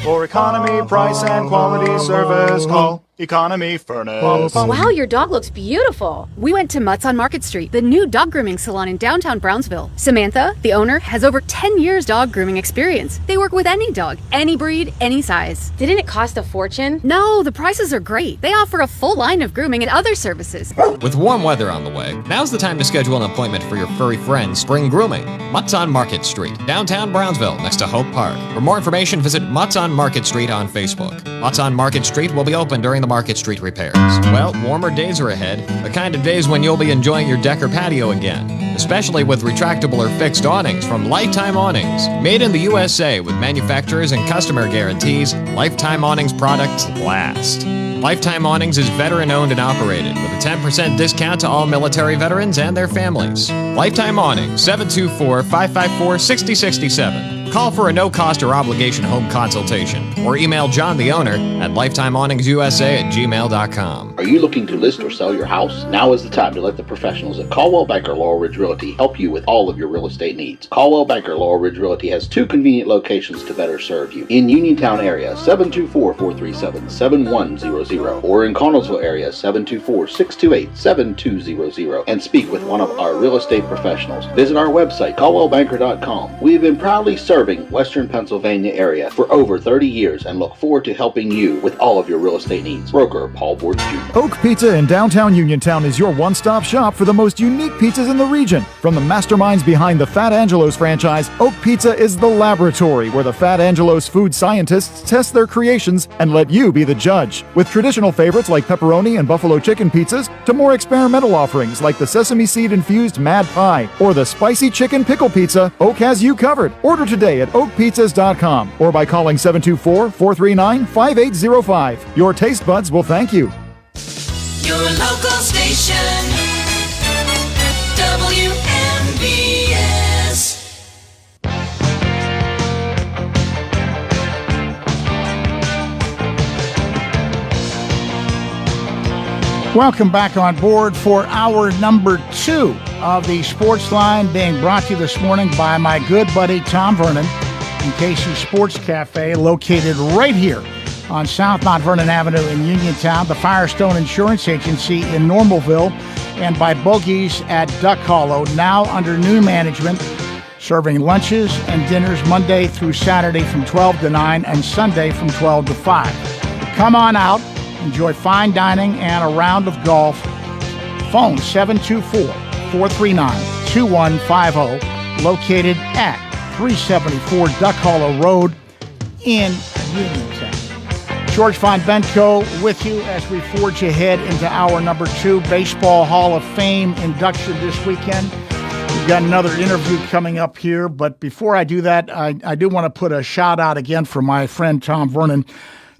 For economy, price, and quality service, call Economy Furnace. Wow, your dog looks beautiful. We went to Mutt's on Market Street, the new dog grooming salon in downtown Brownsville. Samantha, the owner, has over 10 years dog grooming experience. They work with any dog, any breed, any size. Didn't it cost a fortune? No, the prices are great. They offer a full line of grooming and other services. With warm weather on the way, now's the time to schedule an appointment for your furry friend's spring grooming. Mutt's on Market Street, downtown Brownsville, next to Hope Park. For more information, visit Mutt's on Market Street on Facebook. Mutt's on Market Street will be open during the Market Street repairs. Well, warmer days are ahead, the kind of days when you'll be enjoying your deck or patio again, especially with retractable or fixed awnings from Lifetime Awnings. Made in the USA with manufacturers and customer guarantees, Lifetime Awnings products last. Lifetime Awnings is veteran-owned and operated with a 10% discount to all military veterans and their families. Lifetime Awnings, 724-554-6067. Call for a no-cost or obligation home consultation or email John, the owner, at lifetimeawningsusa@gmail.com. Are you looking to list or sell your house? Now is the time to let the professionals at Caldwell Banker Laurel Ridge Realty help you with all of your real estate needs. Caldwell Banker Laurel Ridge Realty has two convenient locations to better serve you. In Uniontown area, 724-437-7100, or in Connellsville area, 724-628-7200, and speak with one of our real estate professionals. Visit our website, caldwellbanker.com. We have been proudly serving Western Pennsylvania area for over 30 years and look forward to helping you with all of your real estate needs. Broker Paul Borg Jr. Oak Pizza in downtown Uniontown is your one-stop shop for the most unique pizzas in the region. From the masterminds behind the Fat Angelo's franchise, Oak Pizza is the laboratory where the Fat Angelo's food scientists test their creations and let you be the judge. With traditional favorites like pepperoni and buffalo chicken pizzas to more experimental offerings like the sesame seed-infused Mad Pie or the spicy chicken pickle pizza, Oak has you covered. Order today at oakpizzas.com or by calling 724-439-5805. Your taste buds will thank you. Your local station, WMBS. Welcome back on board for hour number 2 of the Sportsline, being brought to you this morning by my good buddy Tom Vernon in KC Sports Cafe, located right here on South Mount Vernon Avenue in Uniontown, the Firestone Insurance Agency in Normalville, and by Bogies at Duck Hollow, now under new management, serving lunches and dinners Monday through Saturday from 12 to 9 and Sunday from 12 to 5. Come on out, enjoy fine dining and a round of golf. Phone 724-439-2150, located at 374 Duck Hollow Road in Uniontown. George Von Benko with you as we forge ahead into hour number 2. Baseball Hall of Fame induction this weekend. We've got another interview coming up here, but before I do that, I do want to put a shout out again for my friend Tom Vernon.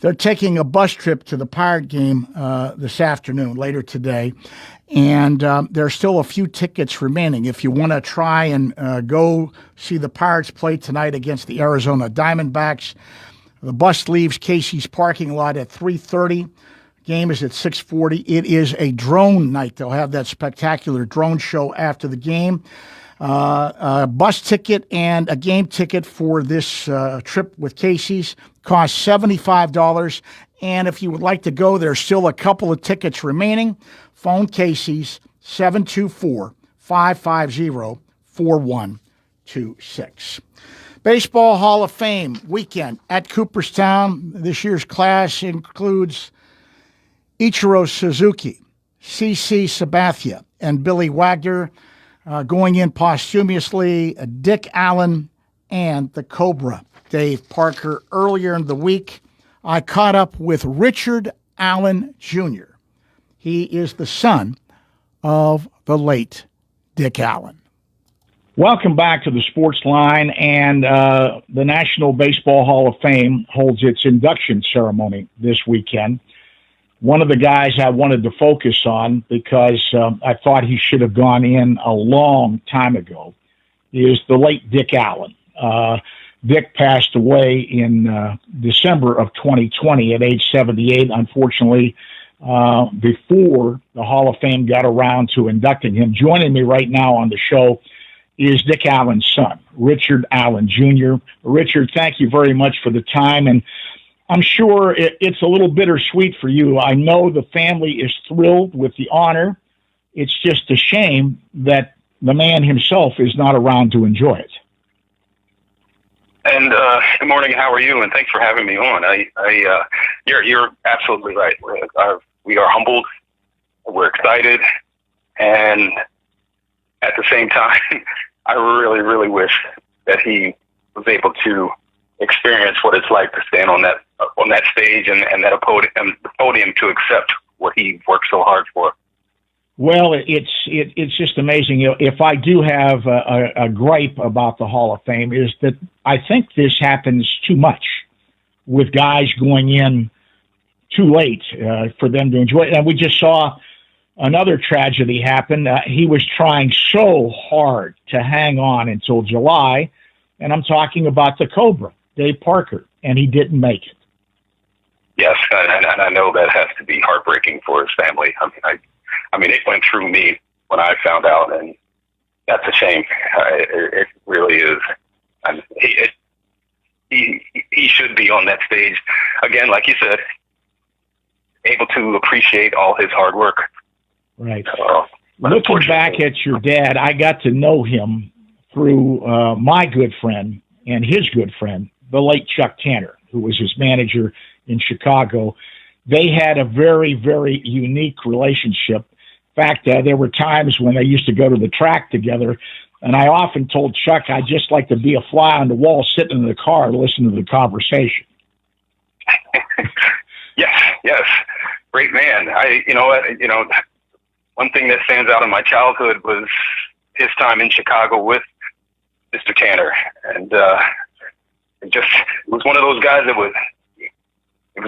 They're taking a bus trip to the Pirate game this afternoon, later today, and there are still a few tickets remaining. If you want to try and go see the Pirates play tonight against the Arizona Diamondbacks, the bus leaves Casey's parking lot at 3:30. Game is at 6:40. It is a drone night. They'll have that spectacular drone show after the game. A bus ticket and a game ticket for this trip with Casey's costs $75. And if you would like to go, there's still a couple of tickets remaining. Phone Casey's 724-550-4126. Baseball Hall of Fame weekend at Cooperstown. This year's class includes Ichiro Suzuki, C.C. Sabathia, and Billy Wagner. Going in posthumously, Dick Allen and the Cobra, Dave Parker. Earlier in the week, I caught up with Richard Allen Jr. He is the son of the late Dick Allen. Welcome back to the Sportsline, and the National Baseball Hall of Fame holds its induction ceremony this weekend. One of the guys I wanted to focus on, because I thought he should have gone in a long time ago, is the late Dick Allen. Dick passed away in December of 2020 at age 78, unfortunately, before the Hall of Fame got around to inducting him. Joining me right now on the show is Dick Allen's son, Richard Allen Jr. Richard, thank you very much for the time, and I'm sure it's a little bittersweet for you. I know the family is thrilled with the honor. It's just a shame that the man himself is not around to enjoy it. And good morning. How are you? And thanks for having me on. You're absolutely right. We are humbled. We're excited, and at the same time, I really, really wish that he was able to experience what it's like to stand on that stage and that podium to accept what he worked so hard for. Well, it's just amazing. You know, if I do have a gripe about the Hall of Fame, is that I think this happens too much with guys going in too late for them to enjoy it. And we just saw another tragedy happen. He was trying so hard to hang on until July, and I'm talking about the Cobra, Dave Parker, and he didn't make it. Yes, and I know that has to be heartbreaking for his family. I mean, it went through me when I found out, and that's a shame. It really is. And he should be on that stage again, like you said, able to appreciate all his hard work. Right. Looking back at your dad, I got to know him through my good friend and his good friend, the late Chuck Tanner, who was his manager in Chicago. They had a very, very unique relationship. In fact, there were times when they used to go to the track together, and I often told Chuck I'd just like to be a fly on the wall sitting in the car listening to the conversation. Yes. Great man. One thing that stands out in my childhood was his time in Chicago with Mr. Tanner. And it was one of those guys that would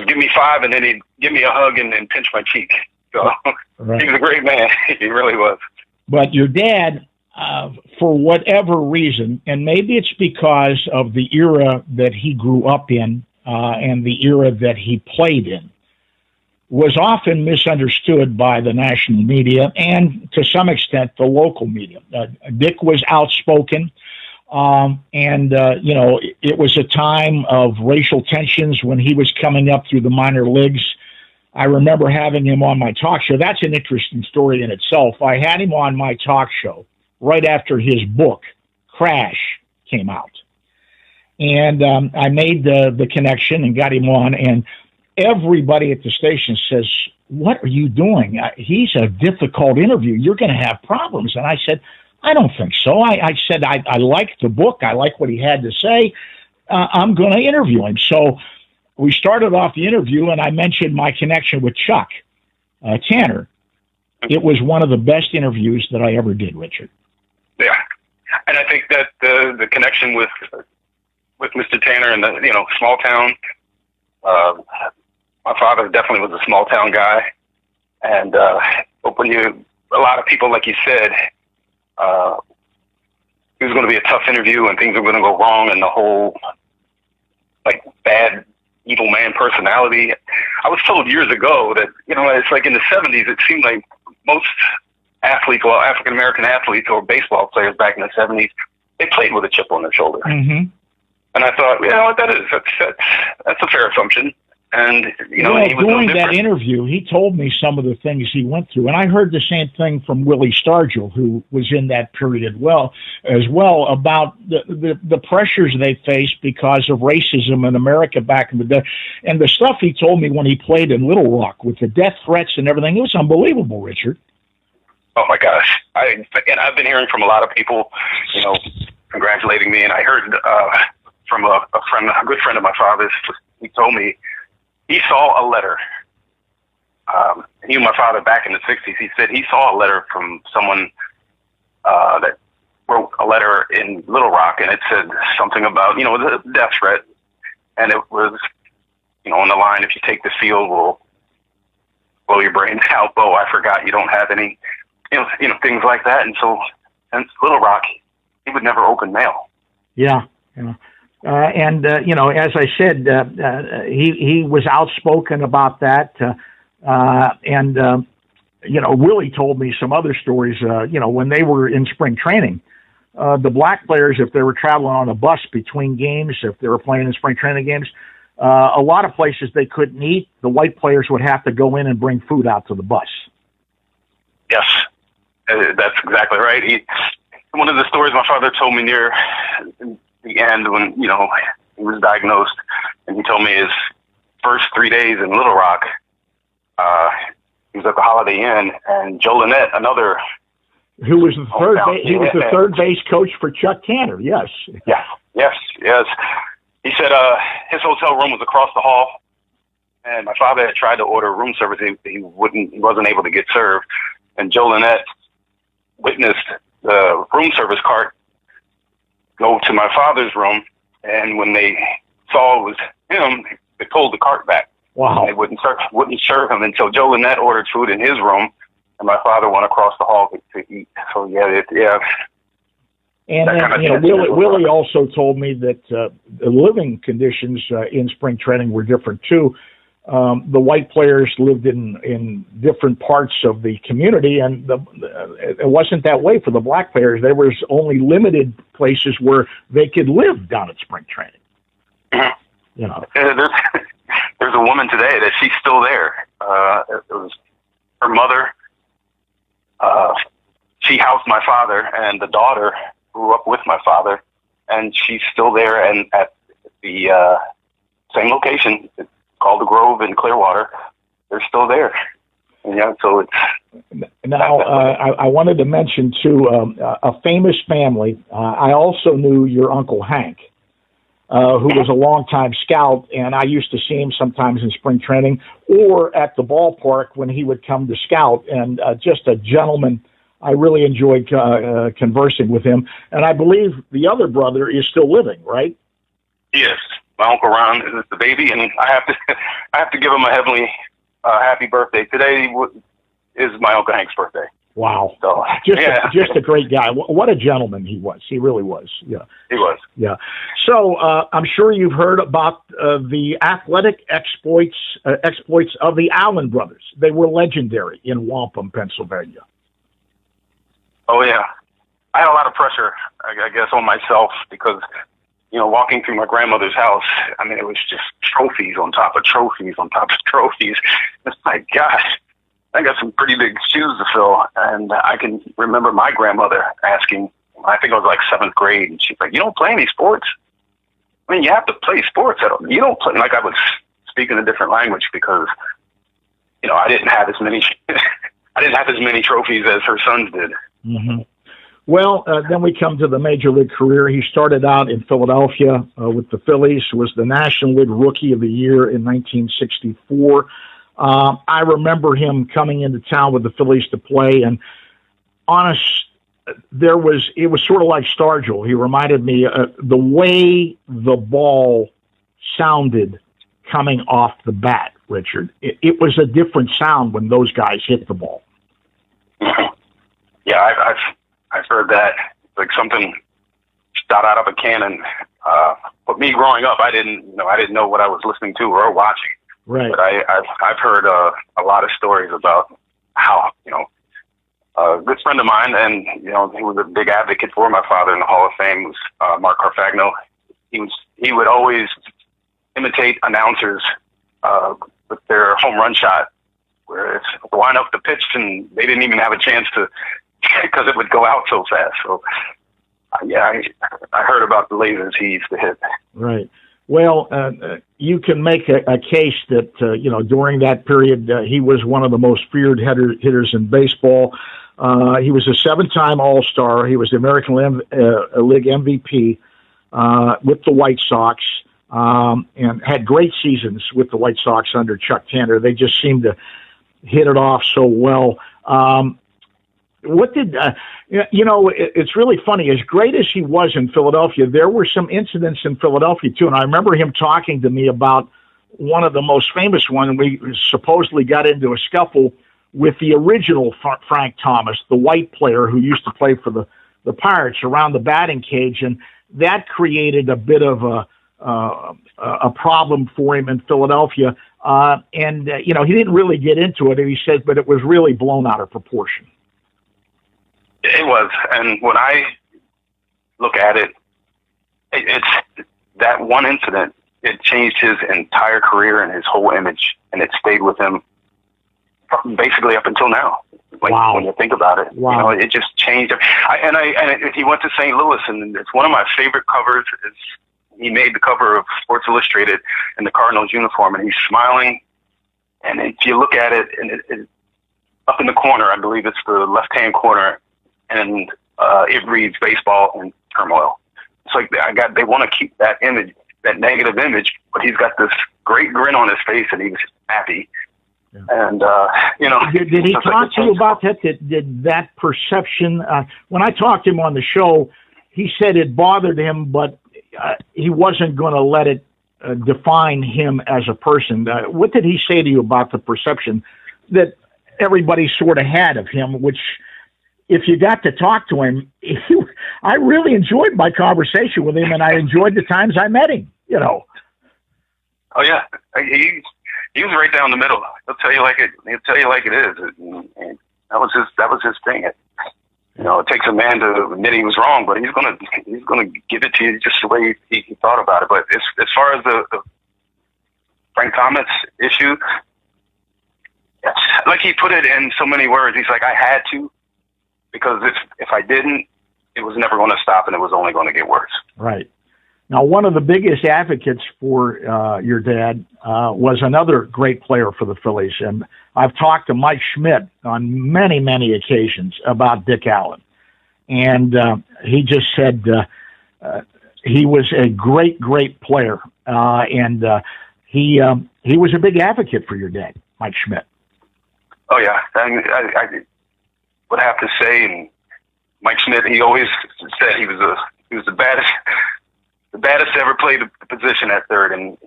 give me five and then he'd give me a hug and pinch my cheek. So right. He was a great man. He really was. But your dad, for whatever reason, and maybe it's because of the era that he grew up in and the era that he played in, was often misunderstood by the national media and to some extent the local media. Dick was outspoken, and it was a time of racial tensions when he was coming up through the minor leagues. I remember having him on my talk show. That's an interesting story in itself. I had him on my talk show right after his book, Crash, came out. And I made the connection and got him on, and everybody at the station says, "What are you doing? He's a difficult interview. You're going to have problems." And I said, "I don't think so." I said, I like the book. I like what he had to say. I'm going to interview him. So we started off the interview, and I mentioned my connection with Chuck Tanner. It was one of the best interviews that I ever did, Richard. Yeah, think that the connection with Mr. Tanner and the small town. My father definitely was a small town guy, and when a lot of people, like you said, it was going to be a tough interview and things were going to go wrong, and the whole like bad evil man personality. I was told years ago that it's like in the 70s. It seemed like most athletes, well, African American athletes or baseball players back in the 70s, they played with a chip on their shoulder. Mm-hmm. And I thought, that's a fair assumption. And he was during no that different. interview, he told me some of the things he went through, and I heard the same thing from Willie Stargell, who was in that period as well, about the pressures they faced because of racism in America back in the day, and the stuff he told me when he played in Little Rock with the death threats and everything. It was unbelievable, Richard. Oh my gosh! I've been hearing from a lot of people, congratulating me, and I heard from a good friend of my father's. He told me he saw a letter. He and my father back in the 60s. He said he saw a letter from someone that wrote a letter in Little Rock, and it said something about the death threat, and it was on the line, if you take the field, we'll blow your brains out. Oh, I forgot you don't have any, things like that. And so, since Little Rock, he would never open mail. Yeah. As I said, he was outspoken about that. Willie told me some other stories, when they were in spring training, the black players, if they were traveling on a bus between games, if they were playing in spring training games, a lot of places they couldn't eat. The white players would have to go in and bring food out to the bus. Yes, that's exactly right. One of the stories my father told me near the end when, he was diagnosed, and he told me his first 3 days in Little Rock, he was at the Holiday Inn, and Joe Lynette, another... Who was the third base coach for Chuck Tanner, yes. Yes. He said his hotel room was across the hall, and my father had tried to order room service. He wasn't able to get served, and Joe Lynette witnessed the room service cart go to my father's room, and when they saw it was him, they pulled the cart back. Wow! And they wouldn't serve him until Joe Lynette ordered food in his room, and my father went across the hall to eat. So yeah. And then, Willie also told me that the living conditions in spring training were different too. The white players lived in different parts of the community, and it wasn't that way for the black players. There was only limited places where they could live down at spring training. Mm-hmm. There's a woman today that she's still there. It was her mother. She housed my father, and the daughter grew up with my father, and she's still there and at the same location. It's called the Grove in Clearwater. They're still there. So it's... Now, I wanted to mention, too, a famous family. I also knew your Uncle Hank, who was a longtime scout, and I used to see him sometimes in spring training or at the ballpark when he would come to scout, and just a gentleman. I really enjoyed conversing with him, and I believe the other brother is still living, right? Yes, my Uncle Ron is the baby, and I have to give him a heavenly happy birthday. Today is my Uncle Hank's birthday. Wow! So, just a great guy. What a gentleman he was. He really was. Yeah, he was. Yeah. So I'm sure you've heard about the athletic exploits of the Allen brothers. They were legendary in Wampum, Pennsylvania. Oh yeah, I had a lot of pressure, I guess, on myself because, walking through my grandmother's house, I mean, it was just trophies on top of trophies on top of trophies. It's like, gosh, I got some pretty big shoes to fill. And I can remember my grandmother asking, I think I was like 7th grade, and she's like, "You don't play any sports? I mean, you have to play sports. You don't play." Like I was speaking a different language because, I didn't have as many trophies as her sons did. Mm-hmm. Well, then we come to the Major League career. He started out in Philadelphia with the Phillies, was the National League Rookie of the Year in 1964. I remember him coming into town with the Phillies to play, and it was sort of like Stargell. He reminded me the way the ball sounded coming off the bat, Richard. It was a different sound when those guys hit the ball. Yeah, I've heard that. Like something shot out of a cannon. But me growing up, I didn't know what I was listening to or watching. Right. But I've heard a lot of stories about how, a good friend of mine, and he was a big advocate for my father in the Hall of Fame, was Mark Carfagno. He would always imitate announcers with their home run shot, where it's line up the pitch and they didn't even have a chance to, because it would go out so fast. So yeah, I heard about the lasers he used to hit. Right. Well, you can make a case that during that period he was one of the most feared hitters in baseball. He was a 7-time All-Star. He was the American League MVP with the White Sox, and had great seasons with the White Sox under Chuck Tanner. They just seemed to hit it off so well. What did it's really funny. As great as he was in Philadelphia, there were some incidents in Philadelphia too, and I remember him talking to me about one of the most famous one. We supposedly got into a scuffle with the original Frank Thomas, the white player who used to play for the Pirates, around the batting cage, and that created a bit of a problem for him in Philadelphia. He didn't really get into it, he said, but it was really blown out of proportion. It was, and when I look at it, it's that one incident. It changed his entire career and his whole image, and it stayed with him basically up until now. Like, wow. When you think about it, wow. It just changed. He went to St. Louis, and it's one of my favorite covers. He made the cover of Sports Illustrated in the Cardinals uniform, and he's smiling. And if you look at it, and it up in the corner, I believe it's the left-hand corner, and it reads "Baseball in Turmoil." It's like they want to keep that image, that negative image, but he's got this great grin on his face, and he's happy. Yeah. And did he talk to you about that? Did that perception? When I talked to him on the show, he said it bothered him, but he wasn't going to let it define him as a person. What did he say to you about the perception that everybody sort of had of him, which, if you got to talk to him, I really enjoyed my conversation with him, and I enjoyed the times I met him, Oh, yeah. He was right down the middle. He'll tell you like it. He'll tell you like it is. And that was his thing. It takes a man to admit he was wrong, but he's gonna give it to you just the way he thought about it. But as far as the Frank Thomas issue, like he put it in so many words, he's like, I had to, because if I didn't, it was never going to stop, and it was only going to get worse. Right. Now, one of the biggest advocates for your dad was another great player for the Phillies, and I've talked to Mike Schmidt on many, many occasions about Dick Allen, and he just said he was a great, great player, and he was a big advocate for your dad, Mike Schmidt. Oh yeah, I would have to say, and Mike Schmidt, he always said he was the baddest. The baddest to ever played the position at third, and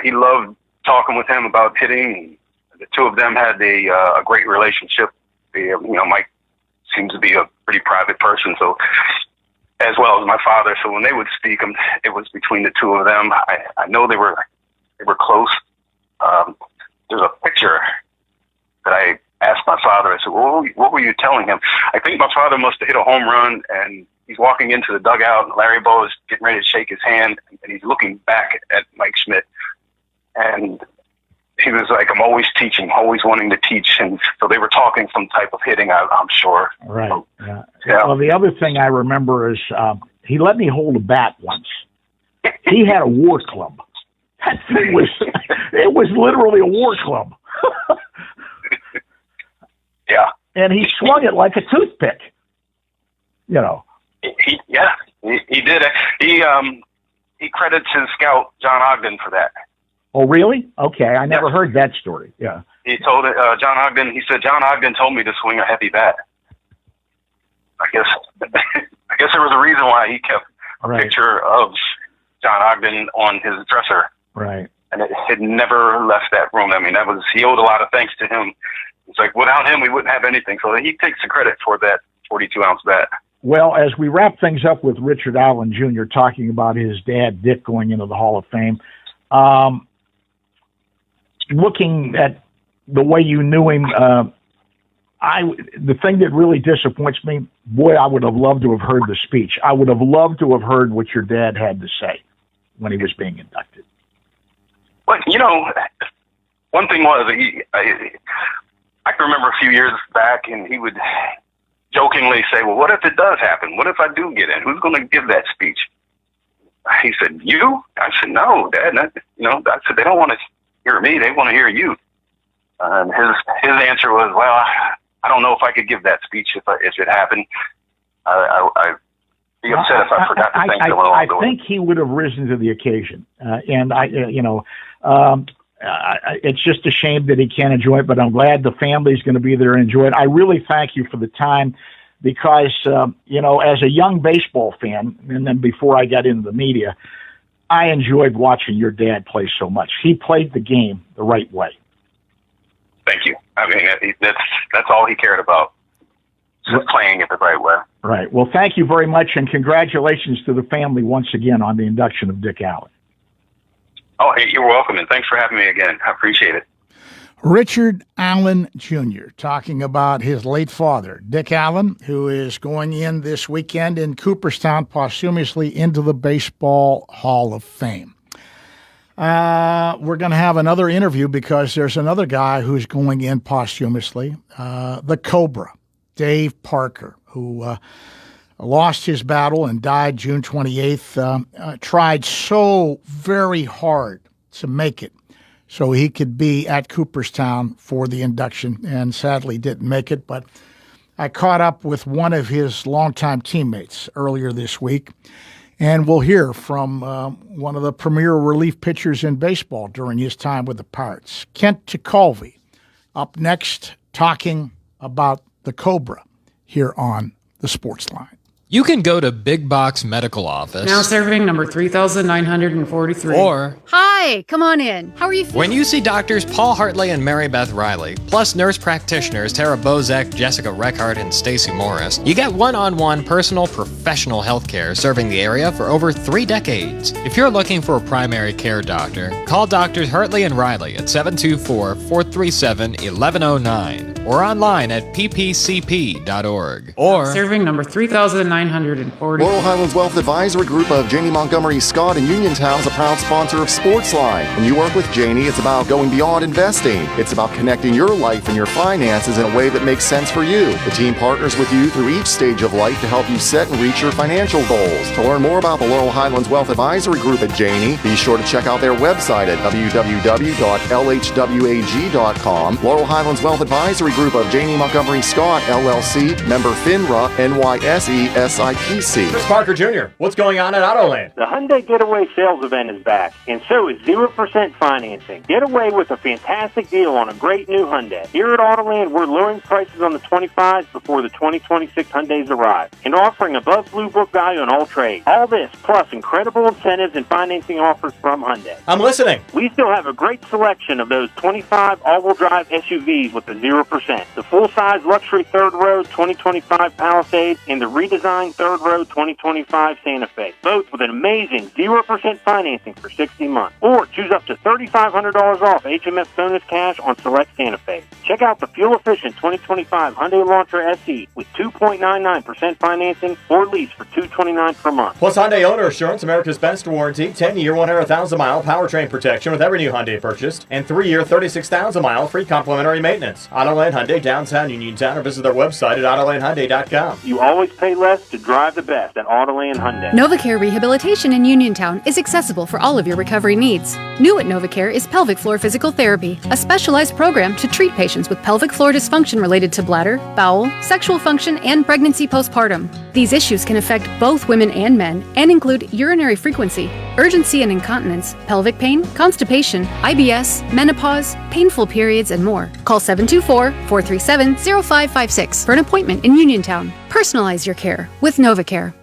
he loved talking with him about hitting. The two of them had a great relationship. Mike seems to be a pretty private person, so as well as my father. So when they would speak, it was between the two of them. I know they were close. There's a picture that I asked my father. I said, well, what were you telling him? I think my father must have hit a home run, and he's walking into the dugout, and Larry Bow is getting ready to shake his hand, and he's looking back at Mike Schmidt. And he was like, I'm always teaching, always wanting to teach. And so they were talking some type of hitting, I'm sure. Right. Yeah. Well, the other thing I remember is he let me hold a bat once. He had a war club. That thing it was literally a war club. Yeah. And he swung it like a toothpick. He did. He credits his scout John Ogden for that. Oh, really? Okay, I never heard that story. Yeah. He told John Ogden. He said John Ogden told me to swing a heavy bat. I guess there was a reason why he kept a picture of John Ogden on his dresser. Right. And it had never left that room. I mean, he owed a lot of thanks to him. It's like, without him, we wouldn't have anything. So he takes the credit for that 42-ounce bat. Well, as we wrap things up with Richard Allen Jr. talking about his dad, Dick, going into the Hall of Fame, looking at the way you knew him, the thing that really disappoints me, boy, I would have loved to have heard the speech. I would have loved to have heard what your dad had to say when he was being inducted. Well, one thing was, I can remember a few years back, and he would jokingly say, well, what if it does happen? What if I do get in? Who's going to give that speech? He said, you? I said, no, Dad. I said, they don't want to hear me. They want to hear you. And his answer was, well, I don't know if I could give that speech if it happened. I'd be upset if I forgot to thank them along the way. I think he would have risen to the occasion. It's just a shame that he can't enjoy it, but I'm glad the family's going to be there and enjoy it. I really thank you for the time because, as a young baseball fan, and then before I got into the media, I enjoyed watching your dad play so much. He played the game the right way. Thank you. I mean, that's all he cared about, just playing it the right way. Right. Well, thank you very much, and congratulations to the family once again on the induction of Dick Allen. Oh, hey, you're welcome, and thanks for having me again. I appreciate it. Richard Allen Jr. talking about his late father, Dick Allen, who is going in this weekend in Cooperstown posthumously into the Baseball Hall of Fame. We're going to have another interview because there's another guy who's going in posthumously, the Cobra, Dave Parker, who lost his battle and died June 28th, tried so very hard to make it so he could be at Cooperstown for the induction and sadly didn't make it. But I caught up with one of his longtime teammates earlier this week, and we'll hear from one of the premier relief pitchers in baseball during his time with the Pirates, Kent Tekulve, up next talking about the Cobra here on the Sportsline. You can go to Big Box Medical Office. Now serving number 3,943. Or, Hi, come on in. How are you feeling? when you see doctors Paul Hartley and Mary Beth Riley, plus nurse practitioners Tara Bozek, Jessica Reckart, and Stacy Morris, you get one-on-one personal professional health care serving the area for over 3 decades. If you're looking for a primary care doctor, call Doctors Hartley and Riley at 724-437-1109 or online at ppcp.org. Or serving number 3,940. Laurel Highlands Wealth Advisory Group of Janie Montgomery Scott in Uniontown is a proud sponsor of Sportsline. When you work with Janie, it's about going beyond investing. It's about connecting your life and your finances in a way that makes sense for you. The team partners with you through each stage of life to help you set and reach your financial goals. To learn more about the Laurel Highlands Wealth Advisory Group at Janie, be sure to check out their website at www.lhwag.com. Laurel Highlands Wealth Advisory Group of Janie Montgomery Scott, LLC, member FINRA, NYSE, SIPC. Chris Parker Jr., what's going on at Autoland? The Hyundai Getaway sales event is back, and so is 0% financing. Get away with a fantastic deal on a great new Hyundai. Here at Autoland, we're lowering prices on the 25s before the 2026 Hyundais arrive, and offering above Blue Book value on all trades. All this, plus incredible incentives and financing offers from Hyundai. I'm listening. We still have a great selection of those 25 all-wheel drive SUVs with the 0%. The full-size luxury third row 2025 Palisade and the redesigned third row 2025 Santa Fe, both with an amazing 0% financing for 60 months. Or choose up to $3,500 off HMS bonus cash on select Santa Fe. Check out the fuel-efficient 2025 Hyundai Elantra SE with 2.99% financing or lease for $229 per month. Plus Hyundai owner assurance, America's best warranty, 10-year, 100,000-mile powertrain protection with every new Hyundai purchased, and 3-year, 36,000-mile free complimentary maintenance. Autoland Hyundai, downtown Uniontown, or visit their website at AutolandHyundai.com. You always pay less to drive the best at Autoland Hyundai. NovaCare Rehabilitation in Uniontown is accessible for all of your recovery needs. New at NovaCare is pelvic floor physical therapy, a specialized program to treat patients with pelvic floor dysfunction related to bladder, bowel, sexual function, and pregnancy postpartum. These issues can affect both women and men and include urinary frequency, urgency and incontinence, pelvic pain, constipation, IBS, menopause, painful periods, and more. Call 724 437-0556 for an appointment in Uniontown. Personalize your care with NovaCare.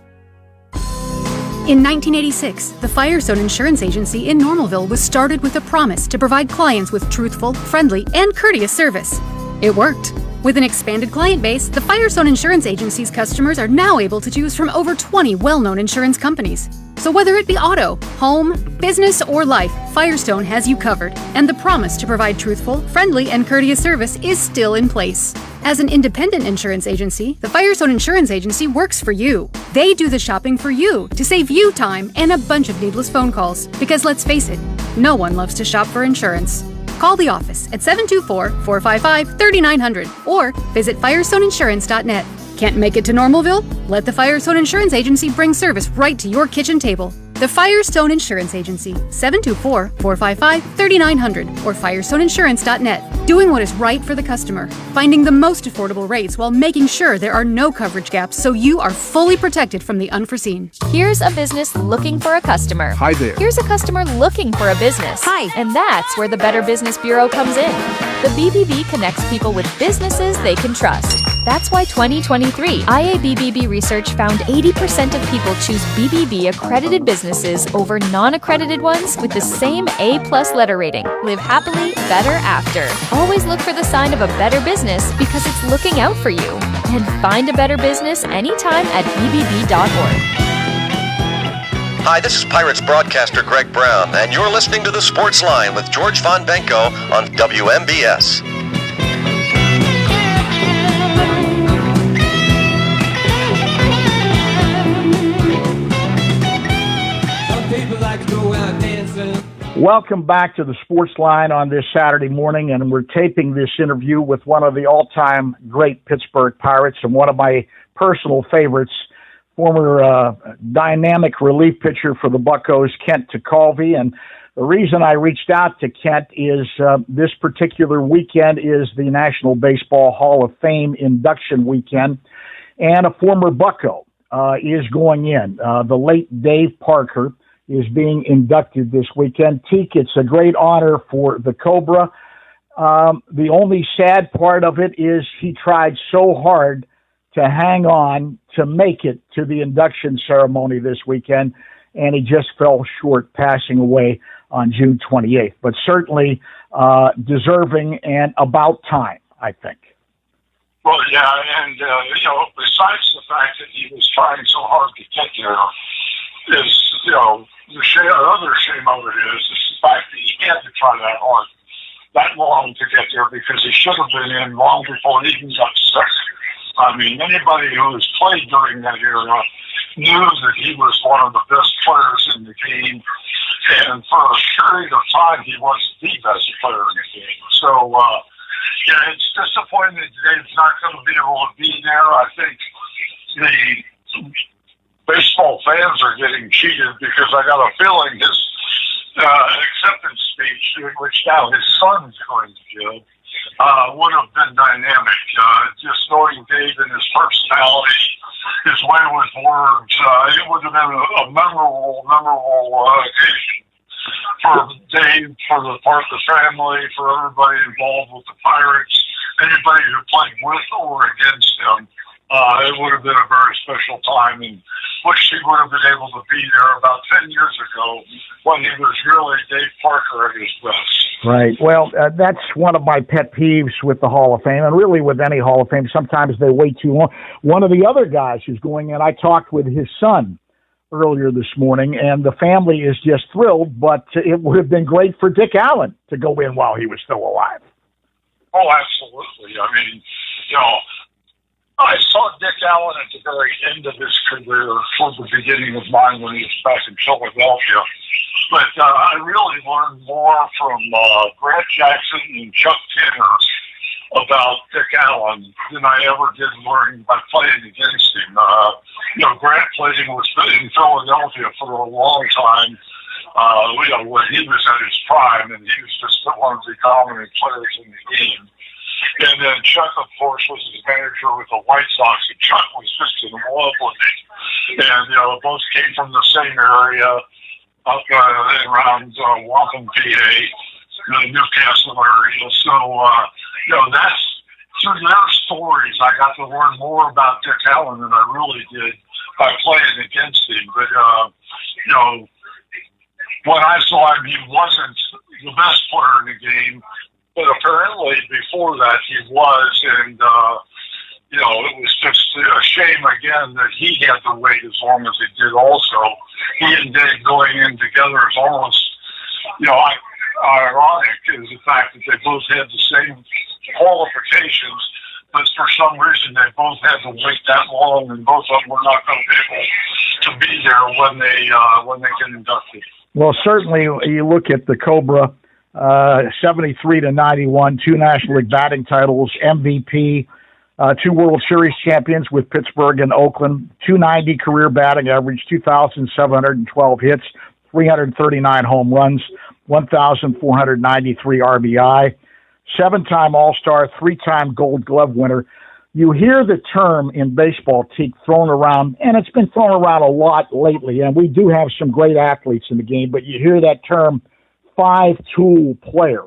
In 1986, the Firestone Insurance Agency in Normalville was started with a promise to provide clients with truthful, friendly, and courteous service. It worked. With an expanded client base, the Firestone Insurance Agency's customers are now able to choose from over 20 well-known insurance companies. So whether it be auto, home, business, or life, Firestone has you covered, and the promise to provide truthful, friendly, and courteous service is still in place. As an independent insurance agency, the Firestone Insurance Agency works for you. They do the shopping for you to save you time and a bunch of needless phone calls. Because let's face it, no one loves to shop for insurance. Call the office at 724-455-3900 or visit firestoneinsurance.net. Can't make it to Normalville? Let the Firestone Insurance Agency bring service right to your kitchen table. The Firestone Insurance Agency, 724-455-3900 or firestoneinsurance.net. Doing what is right for the customer, finding the most affordable rates while making sure there are no coverage gaps so you are fully protected from the unforeseen. Here's a business looking for a customer. Hi there. Here's a customer looking for a business. Hi. And that's where the Better Business Bureau comes in. The BBB connects people with businesses they can trust. That's why 2023 IABBB research found 80% of people choose BBB accredited businesses over non-accredited ones with the same A+ letter rating. Live happily, better after. Always look for the sign of a better business because it's looking out for you. And find a better business anytime at bbb.org. Hi, this is Pirates broadcaster Greg Brown, and you're listening to the Sportsline with George Von Benko on WMBS. Welcome back to the Sportsline on this Saturday morning, and we're taping this interview with one of the all-time great Pittsburgh Pirates and one of my personal favorites, former dynamic relief pitcher for the Buccos, Kent Tekulve. And the reason I reached out to Kent is this particular weekend is the National Baseball Hall of Fame induction weekend, and a former Bucco is going in. The late Dave Parker is being inducted this weekend. Teak, it's a great honor for the Cobra. The only sad part of it is he tried so hard to hang on to make it to the induction ceremony this weekend, and he just fell short, passing away on June 28th. But certainly deserving and about time, I think. Well, yeah, and, besides the fact that he was trying so hard to get there, the other shame of it is the fact that he had to try that hard, that long to get there, because he should have been in long before he even got sick. I mean, anybody who has played during that era knew that he was one of the best players in the game, and for a period of time, he was the best player in the game. So, it's disappointing that Dave's not going to be able to be there. I think the baseball fans are getting cheated because I got a feeling his acceptance speech, which now his son's going to give, would have been dynamic. Just knowing Dave and his personality, his way with words, it would have been a memorable occasion for Dave, for the Parker family, for everybody involved with the Pirates, anybody who played with or against him. It would have been a very special time, and wish he would have been able to be there about 10 years ago when he was really Dave Parker at his best. Right. Well, that's one of my pet peeves with the Hall of Fame, and really with any Hall of Fame. Sometimes they wait too long. One of the other guys who's going in, I talked with his son earlier this morning, and the family is just thrilled, but it would have been great for Dick Allen to go in while he was still alive. Oh, absolutely. I mean, I saw Dick Allen at the very end of his career, toward the beginning of mine when he was back in Philadelphia. But I really learned more from Grant Jackson and Chuck Tanner about Dick Allen than I ever did learning by playing against him. Grant played in Philadelphia for a long time, when he was at his prime, and he was just one of the dominant players in the game. And then Chuck, of course, was his manager with the White Sox, and Chuck was just in love with him. And, both came from the same area up around Waupun, PA, the Newcastle area. So, that's through their stories, I got to learn more about Dick Allen than I really did by playing against him. But, you know, when I saw him, he wasn't the best player in the game, but apparently before that he was, and, you know, it was just a shame again that he had to wait as long as he did also. He and Dave going in together is almost, you know, ironic is the fact that they both had the same qualifications, but for some reason they both had to wait that long, and both of them were not going to be able to be there when they get inducted. Well, certainly you look at the Cobra, 73 to 91, 2 National League batting titles, MVP, 2 World Series champions with Pittsburgh and Oakland, 290 career batting average, 2,712 hits, 339 home runs, 1,493 RBI, 7-time All-Star, 3-time Gold Glove winner. You hear the term in baseball, Teak, thrown around, and it's been thrown around a lot lately, and we do have some great athletes in the game, but you hear that term, 5-tool player,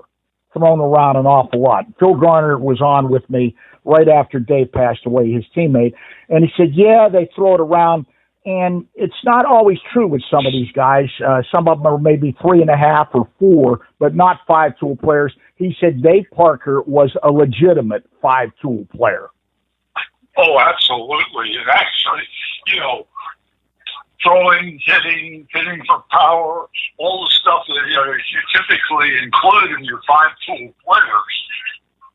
thrown around an awful lot. Phil Garner was on with me right after Dave passed away, his teammate, and he said, yeah, they throw it around, and it's not always true with some of these guys. Some of them are maybe 3.5 or 4, but not 5-tool players. He said Dave Parker was a legitimate 5-tool player. Oh, absolutely. And actually, you know, throwing, hitting for power, all the stuff that you typically include in your 5-tool players,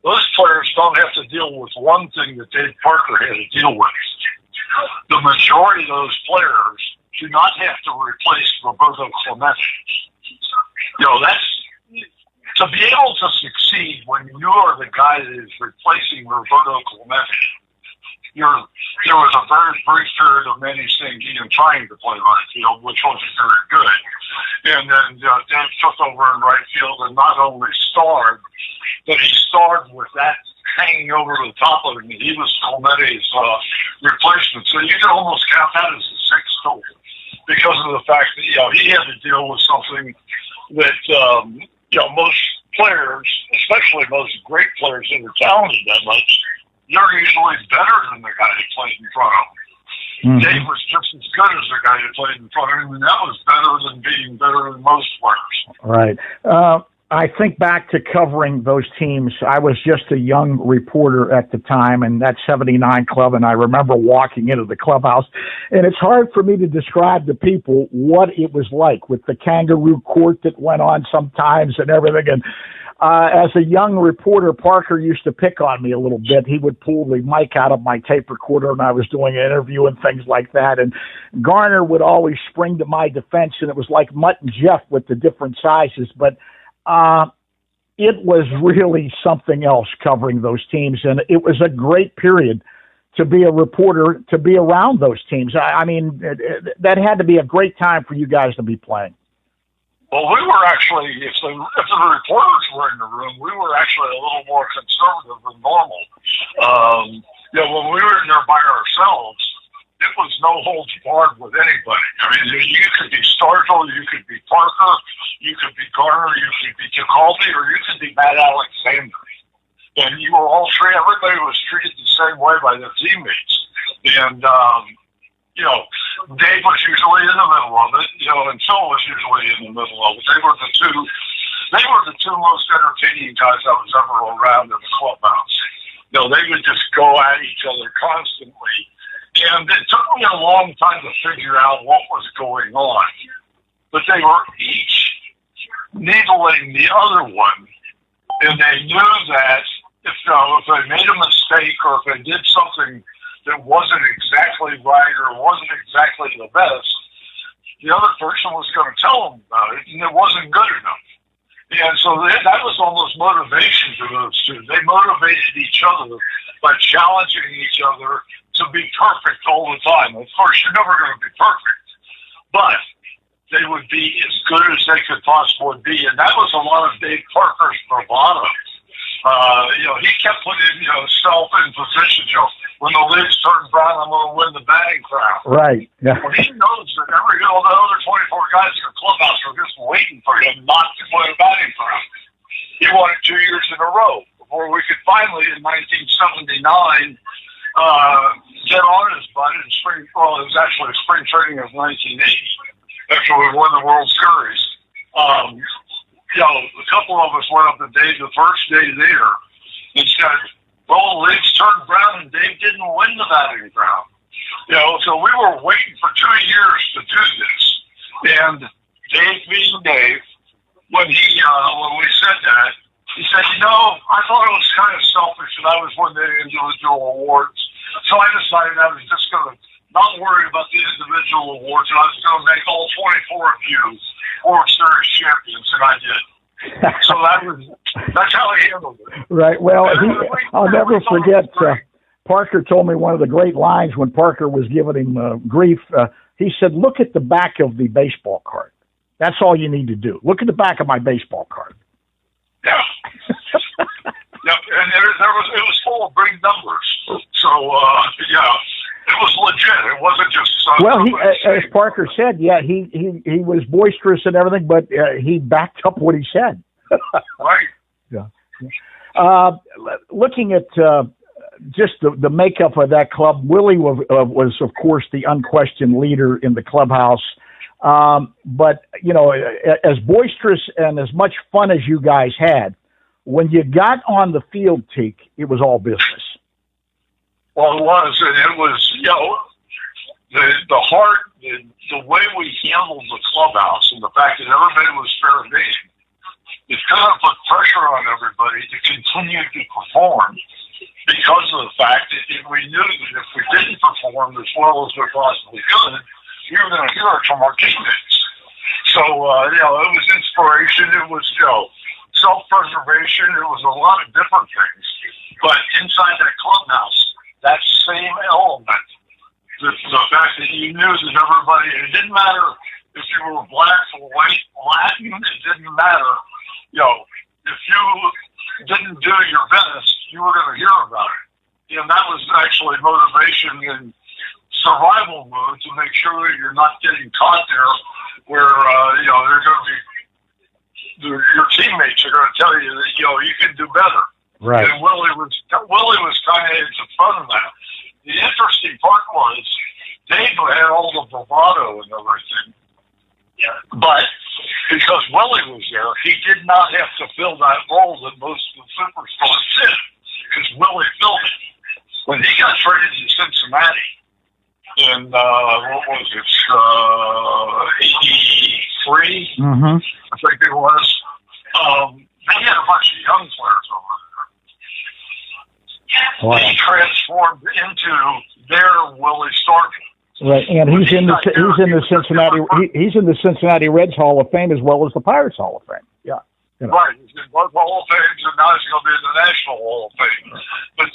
those players don't have to deal with one thing that Dave Parker had to deal with. The majority of those players do not have to replace Roberto Clemente. You know, that's to be able to succeed when you are the guy that is replacing Roberto Clemente. There was a very brief period of Manny Sanguino trying to play right field, which wasn't very good. And then Dave took over in right field and not only starred, but he starred with that hanging over the top of him. He was Clemente's replacement. So you can almost count that as a 6th tool because of the fact that, you know, he had to deal with something that, you know, most players, especially most great players that are talented that much, you're usually better than the guy that played in front of him. Mm-hmm. Dave was just as good as the guy that played in front of him, and that was better than being better than most players. Right. I think back to covering those teams. I was just a young reporter at the time, and that 79 club, and I remember walking into the clubhouse, and it's hard for me to describe to people what it was like with the kangaroo court that went on sometimes and everything. And as a young reporter, Parker used to pick on me a little bit. He would pull the mic out of my tape recorder when I was doing an interview and things like that. And Garner would always spring to my defense, and it was like Mutt and Jeff with the different sizes. But it was really something else covering those teams, and it was a great period to be a reporter, to be around those teams. I mean, that had to be a great time for you guys to be playing. Well, we were actually, if the reporters were in the room, we were actually a little more conservative than normal. You know, when we were in there by ourselves, it was no holds barred with anybody. I mean, you could be Stargell, you could be Parker, you could be Garner, you could be Giacaldi, or you could be Matt Alexander. And you were all three, everybody was treated the same way by their teammates. And, you know, Dave was usually in the middle of it, you know, and Phil was usually in the middle of it. They were the two most entertaining guys I was ever around in the clubhouse. You know, they would just go at each other constantly. And it took me a long time to figure out what was going on. But they were each needling the other one. And they knew that if they made a mistake or if they did something that wasn't exactly right or wasn't exactly the best, the other person was going to tell them about it, and it wasn't good enough. And so that was almost motivation for those two. They motivated each other by challenging each other to be perfect all the time. Of course, you're never going to be perfect, but they would be as good as they could possibly be. And that was a lot of Dave Parker's bravado. You know, he kept putting himself in position. You know, when the leaves turn brown, I'm going to win the batting crown. Right. Yeah. Well, he knows that the other 24 guys in the clubhouse are just waiting for him not to win a batting crown. He won it 2 years in a row. before we could finally, in 1979, get on his butt in spring. Well, it was actually spring training of 1980 after we won the World Series. A couple of us went up the first day there and said, well, the league's turned brown and Dave didn't win the batting ground. So we were waiting for 2 years to do this. And Dave being Dave, when we said that, he said, I thought it was kind of selfish that I was winning the individual awards. So I decided I was just going to not worry about the individual awards, and I was going to make all 24 of you World Series champions, and I did. So that's how he handled it. Right. Well, I'll never forget. Parker told me one of the great lines when Parker was giving him grief. He said, "Look at the back of the baseball card. That's all you need to do. Look at the back of my baseball card." Yeah. Yep. And it was full of big numbers. So it was legit. It wasn't just. Well, as Parker said, he was boisterous and everything, but he backed up what he said. Right. Yeah. Looking at just the makeup of that club, Willie was of course the unquestioned leader in the clubhouse. But as boisterous and as much fun as you guys had, when you got on the field, Teak, it was all business. Well, it was, and it was, the heart, the way we handled the clubhouse, and the fact that everybody was fair game, it kind of put pressure on everybody to continue to perform because of the fact that we knew that if we didn't perform as well as we possibly could, you were going to hear it from our teammates. So, it was inspiration. It was, self-preservation. It was a lot of different things. But inside that clubhouse, that same element, the fact that you knew that everybody, it didn't matter if you were black or white, Latin, it didn't matter. If you didn't do your best, you were going to hear about it. And that was actually motivation and survival mode to make sure that you're not getting caught there where, they're going to be, your teammates are going to tell you that, you can do better. Right. And Willie was kind of into fun of that. The interesting part was Dave had all the bravado and everything. Yeah. But because Willie was there, he did not have to fill that role that most of the superstars did because Willie filled it. When he got traded to Cincinnati in, what was it, 83, mm-hmm. I think it was, they had a bunch of young players over there. Wow. He transformed into their Willie Stargell. Right, and he's in the Cincinnati Reds Hall of Fame as well as the Pirates Hall of Fame. Yeah. Right, he's in both Hall of Fame, and now he's going to be in the National Hall of Fame. But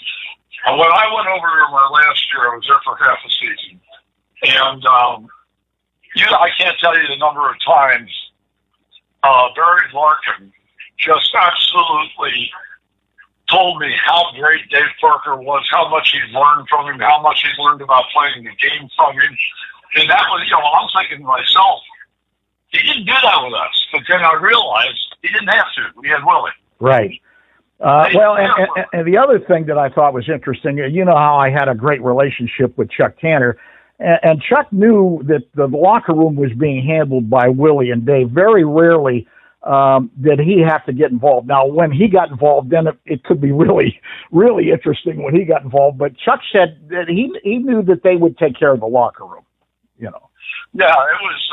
when I went over there my last year, I was there for half a season, and I can't tell you the number of times Barry Larkin just absolutely told me how great Dave Parker was, how much he learned from him, how much he learned about playing the game from him. And that was, I'm thinking to myself, he didn't do that with us. But then I realized he didn't have to. We had Willie. Right. And the other thing that I thought was interesting, you know how I had a great relationship with Chuck Tanner, and Chuck knew that the locker room was being handled by Willie and Dave. Very rarely did he have to get involved. Now, when he got involved, then it could be really, really interesting when he got involved. But Chuck said that he knew that they would take care of the locker room, Yeah, it was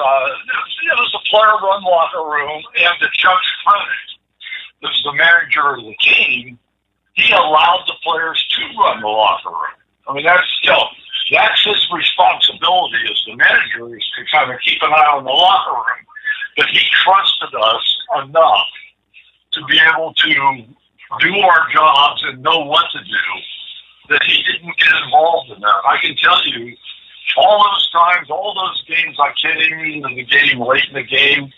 a player-run locker room, and to Chuck's credit, as the manager of the team, he allowed the players to run the locker room. I mean, that's his responsibility as the manager, is to kind of keep an eye on the locker room. But he trusted us enough to be able to do our jobs and know what to do, that he didn't get involved in that. I can tell you, all those times, all those games I came into the game late in the game,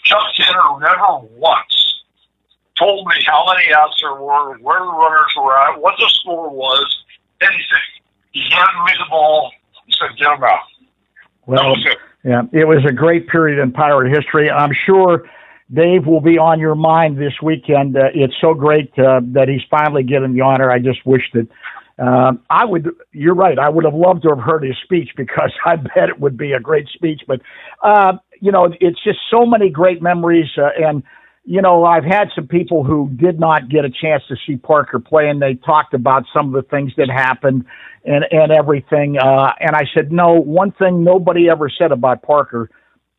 Chuck Tanner never once told me how many outs there were, where the runners were at, what the score was, anything. He handed me the ball and said, get them out. Well, yeah, it was a great period in Pirate history. I'm sure Dave will be on your mind this weekend. It's so great that he's finally getting the honor. I just wish that you're right. I would have loved to have heard his speech because I bet it would be a great speech. But, it's just so many great memories. And, I've had some people who did not get a chance to see Parker play, and they talked about some of the things that happened and everything. And I said, no, one thing nobody ever said about Parker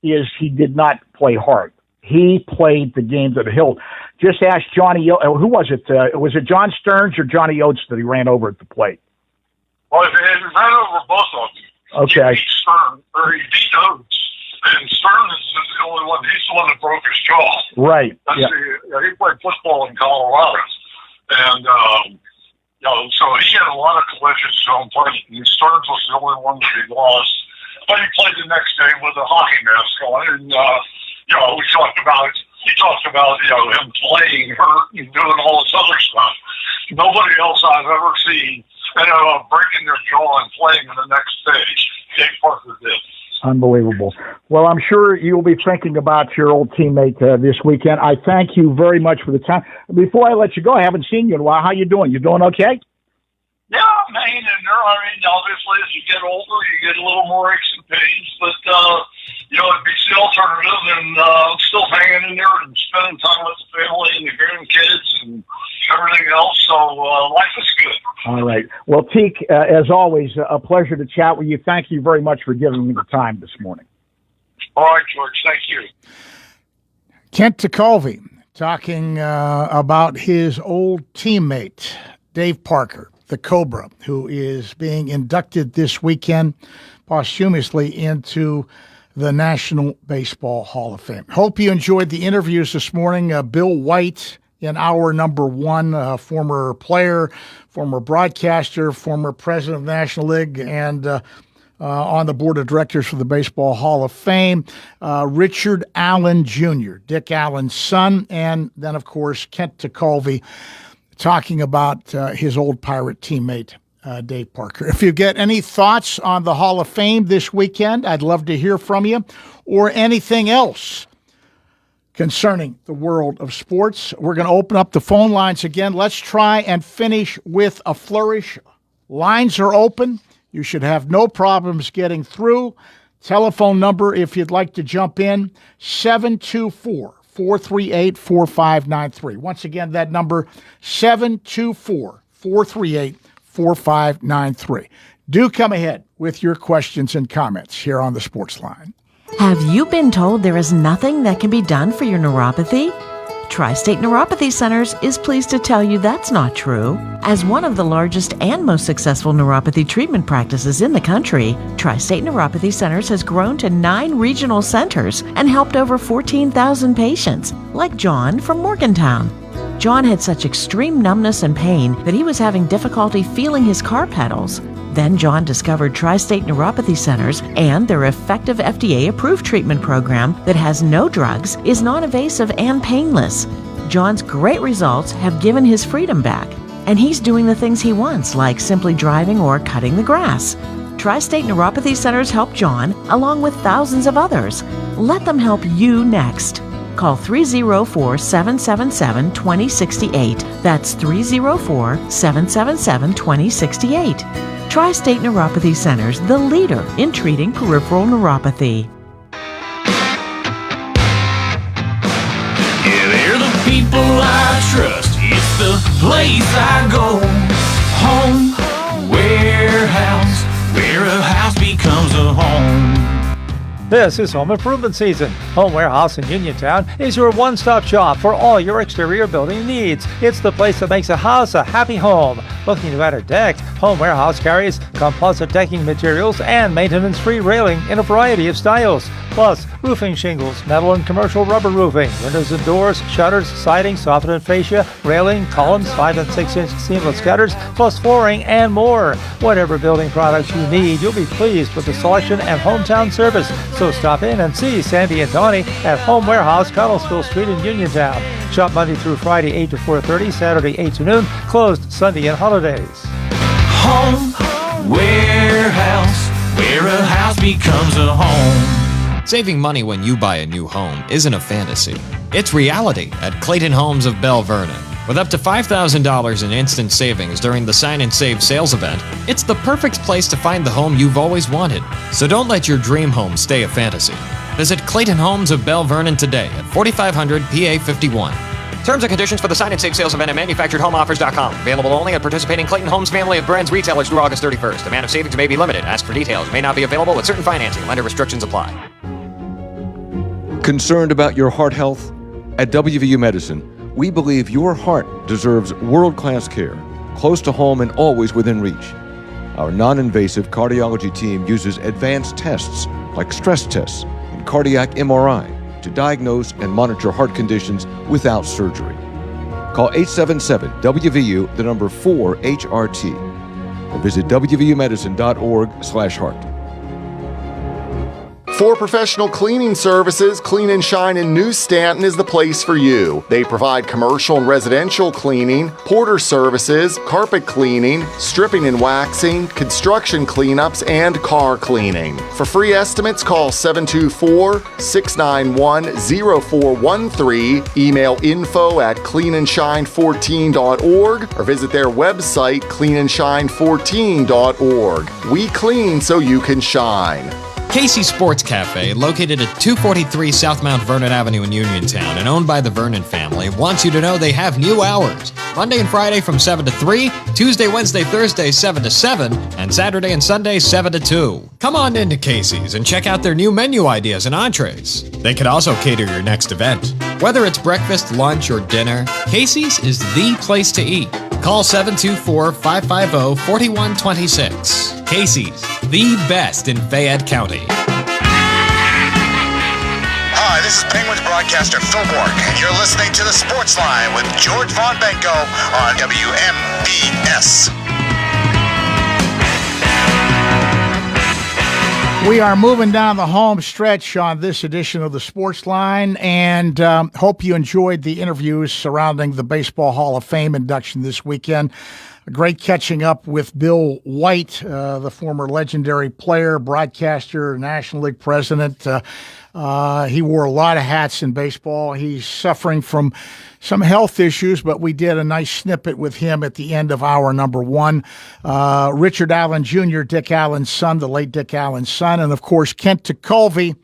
is he did not play hard. He played the game to the hilt. Just ask Johnny, who was it? Was it John Stearns or Johnny Oates that he ran over at the plate? Well, he ran over both of them. Okay. He beat Stearns, or he beat Oates. And Stearns is the only one, he's the one that broke his jaw. Right. Yeah. He played football in Colorado. And, so he had a lot of collisions on plate, and Stearns was the only one that he lost. But he played the next day with a hockey mask on, and, he talked about, him playing hurt and doing all this other stuff. Nobody else I've ever seen ended up breaking their jaw and playing in the next stage. Dave Parker did. Unbelievable. Well, I'm sure you'll be thinking about your old teammate this weekend. I thank you very much for the time. Before I let you go, I haven't seen you in a while. How you doing? You doing okay? Yeah, I'm hanging in there. I mean, obviously, as you get older, you get a little more aches and pains, but, it beats the alternative, and I'm still hanging in there and spending time with the family and the grandkids and everything else, so life is good. All right. Well, Teak, as always, a pleasure to chat with you. Thank you very much for giving me the time this morning. All right, George. Thank you. Kent Tekulve talking about his old teammate, Dave Parker, the Cobra, who is being inducted this weekend posthumously into the National Baseball Hall of Fame. Hope you enjoyed the interviews this morning. Bill White in hour number one, former player, former broadcaster, former president of the National League, and on the board of directors for the Baseball Hall of Fame. Richard Allen Jr., Dick Allen's son, and then, of course, Kent Tekulve talking about his old Pirate teammate, Dave Parker. If you get any thoughts on the Hall of Fame this weekend, I'd love to hear from you, or anything else concerning the world of sports. We're going to open up the phone lines again. Let's try and finish with a flourish. Lines are open. You should have no problems getting through. Telephone number, if you'd like to jump in, 724-438-4593. Once again, that number, 724-438-4593. Do come ahead with your questions and comments here on the Sportsline. Have you been told there is nothing that can be done for your neuropathy? Tri-State Neuropathy Centers is pleased to tell you that's not true. As one of the largest and most successful neuropathy treatment practices in the country, Tri-State Neuropathy Centers has grown to 9 regional centers and helped over 14,000 patients, like John from Morgantown. John had such extreme numbness and pain that he was having difficulty feeling his car pedals. Then John discovered Tri-State Neuropathy Centers and their effective FDA-approved treatment program that has no drugs, is non-invasive, and painless. John's great results have given his freedom back, and he's doing the things he wants, like simply driving or cutting the grass. Tri-State Neuropathy Centers help John, along with thousands of others. Let them help you next. Call 304-777-2068. That's 304-777-2068. Tri-State Neuropathy Centers, the leader in treating peripheral neuropathy. Yeah, they're the people I trust. It's the place I go. Home, warehouse, where a house becomes a home. This is home improvement season. Home Warehouse in Uniontown is your one-stop shop for all your exterior building needs. It's the place that makes a house a happy home. Looking to add a deck? Home Warehouse carries composite decking materials and maintenance-free railing in a variety of styles. Plus, roofing shingles, metal and commercial rubber roofing, windows and doors, shutters, siding, soffit and fascia, railing, columns, 5 and 6-inch seamless gutters, plus flooring and more. Whatever building products you need, you'll be pleased with the selection and hometown service. So stop in and see Sandy and Donnie at Home Warehouse, Connellsville Street in Uniontown. Shop Monday through Friday, 8 to 4:30, Saturday, 8 to noon, closed Sunday and holidays. Home, warehouse, where a house becomes a home. Saving money when you buy a new home isn't a fantasy. It's reality at Clayton Homes of Bell Vernon. With up to $5,000 in instant savings during the Sign and Save sales event, it's the perfect place to find the home you've always wanted. So don't let your dream home stay a fantasy. Visit Clayton Homes of Bell Vernon today at 4500 PA 51. Terms and conditions for the Sign and Save sales event at manufacturedhomeoffers.com. Available only at participating Clayton Homes family of brands retailers through August 31st. Amount of savings may be limited. Ask for details. May not be available with certain financing. Lender restrictions apply. Concerned about your heart health? At WVU Medicine, we believe your heart deserves world-class care, close to home and always within reach. Our non-invasive cardiology team uses advanced tests like stress tests and cardiac MRI to diagnose and monitor heart conditions without surgery. Call 877-WVU, the number 4HRT, or visit wvumedicine.org/heart. For professional cleaning services, Clean and Shine in New Stanton is the place for you. They provide commercial and residential cleaning, porter services, carpet cleaning, stripping and waxing, construction cleanups, and car cleaning. For free estimates, call 724-691-0413, email info@cleanandshine14.org, or visit their website, cleanandshine14.org. We clean so you can shine. Casey's Sports Cafe, located at 243 South Mount Vernon Avenue in Uniontown and owned by the Vernon family, wants you to know they have new hours. Monday and Friday from 7 to 3, Tuesday, Wednesday, Thursday 7 to 7, and Saturday and Sunday 7 to 2. Come on into Casey's and check out their new menu ideas and entrees. They can also cater your next event. Whether it's breakfast, lunch, or dinner, Casey's is the place to eat. Call 724-550-4126. Casey's, the best in Fayette County. Hi, this is Penguins broadcaster Phil Bork, and you're listening to the Sportsline with George Von Benko on WMBS. We are moving down the home stretch on this edition of the Sportsline, and hope you enjoyed the interviews surrounding the Baseball Hall of Fame induction this weekend. Great catching up with Bill White, the former legendary player, broadcaster, National League president. He wore a lot of hats in baseball. He's suffering from some health issues, but we did a nice snippet with him at the end of hour number one. Richard Allen Jr., Dick Allen's son, the late Dick Allen's son, and of course Kent Tekulve,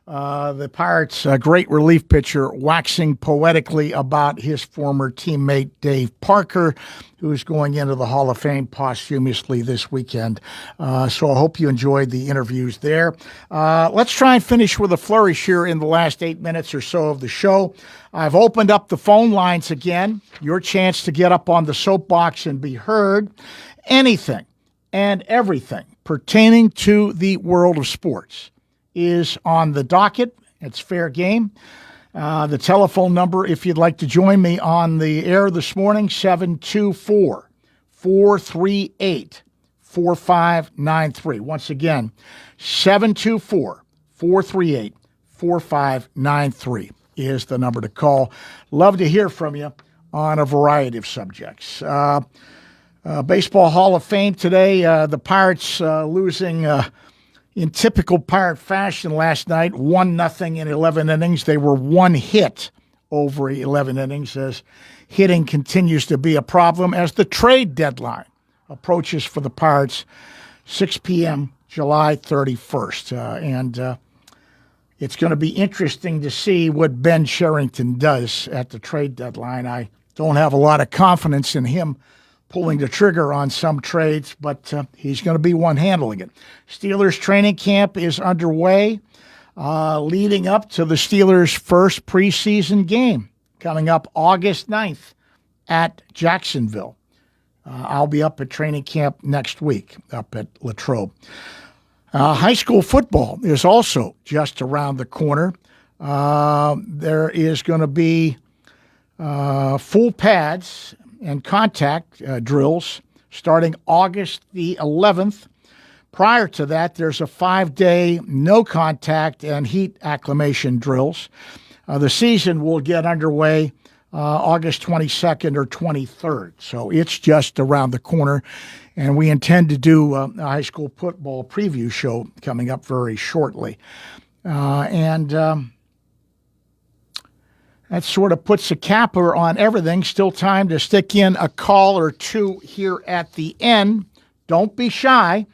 the Pirates' great relief pitcher, waxing poetically about his former teammate Dave Parker, who's going into the Hall of Fame posthumously this weekend. So I hope you enjoyed the interviews there. Let's try and finish with a flourish here in the last 8 minutes or so of the show. I've opened up the phone lines again. Your chance to get up on the soapbox and be heard. Anything and everything pertaining to the world of sports is on the docket. It's fair game. The telephone number, if you'd like to join me on the air this morning, 724-438-4593. Once again, 724-438-4593 is the number to call. Love to hear from you on a variety of subjects. Baseball Hall of Fame today, the Pirates losing in typical Pirate fashion last night, 1-0 in 11 innings. They were one hit over 11 innings as hitting continues to be a problem as the trade deadline approaches for the Pirates, 6 p.m., July 31st. And it's going to be interesting to see what Ben Cherington does at the trade deadline. I don't have a lot of confidence in him pulling the trigger on some trades, but he's going to be one handling it. Steelers training camp is underway, leading up to the Steelers' first preseason game coming up August 9th at Jacksonville. I'll be up at training camp next week up at Latrobe. High school football is also just around the corner. There is going to be full pads and contact drills starting August the 11th. Prior to that, there's a 5-day no contact and heat acclimation drills. The season will get underway August 22nd or 23rd. So it's just around the corner. And we intend to do a high school football preview show coming up very shortly. And that sort of puts a capper on everything. Still time to stick in a call or two here at the end. Don't be shy.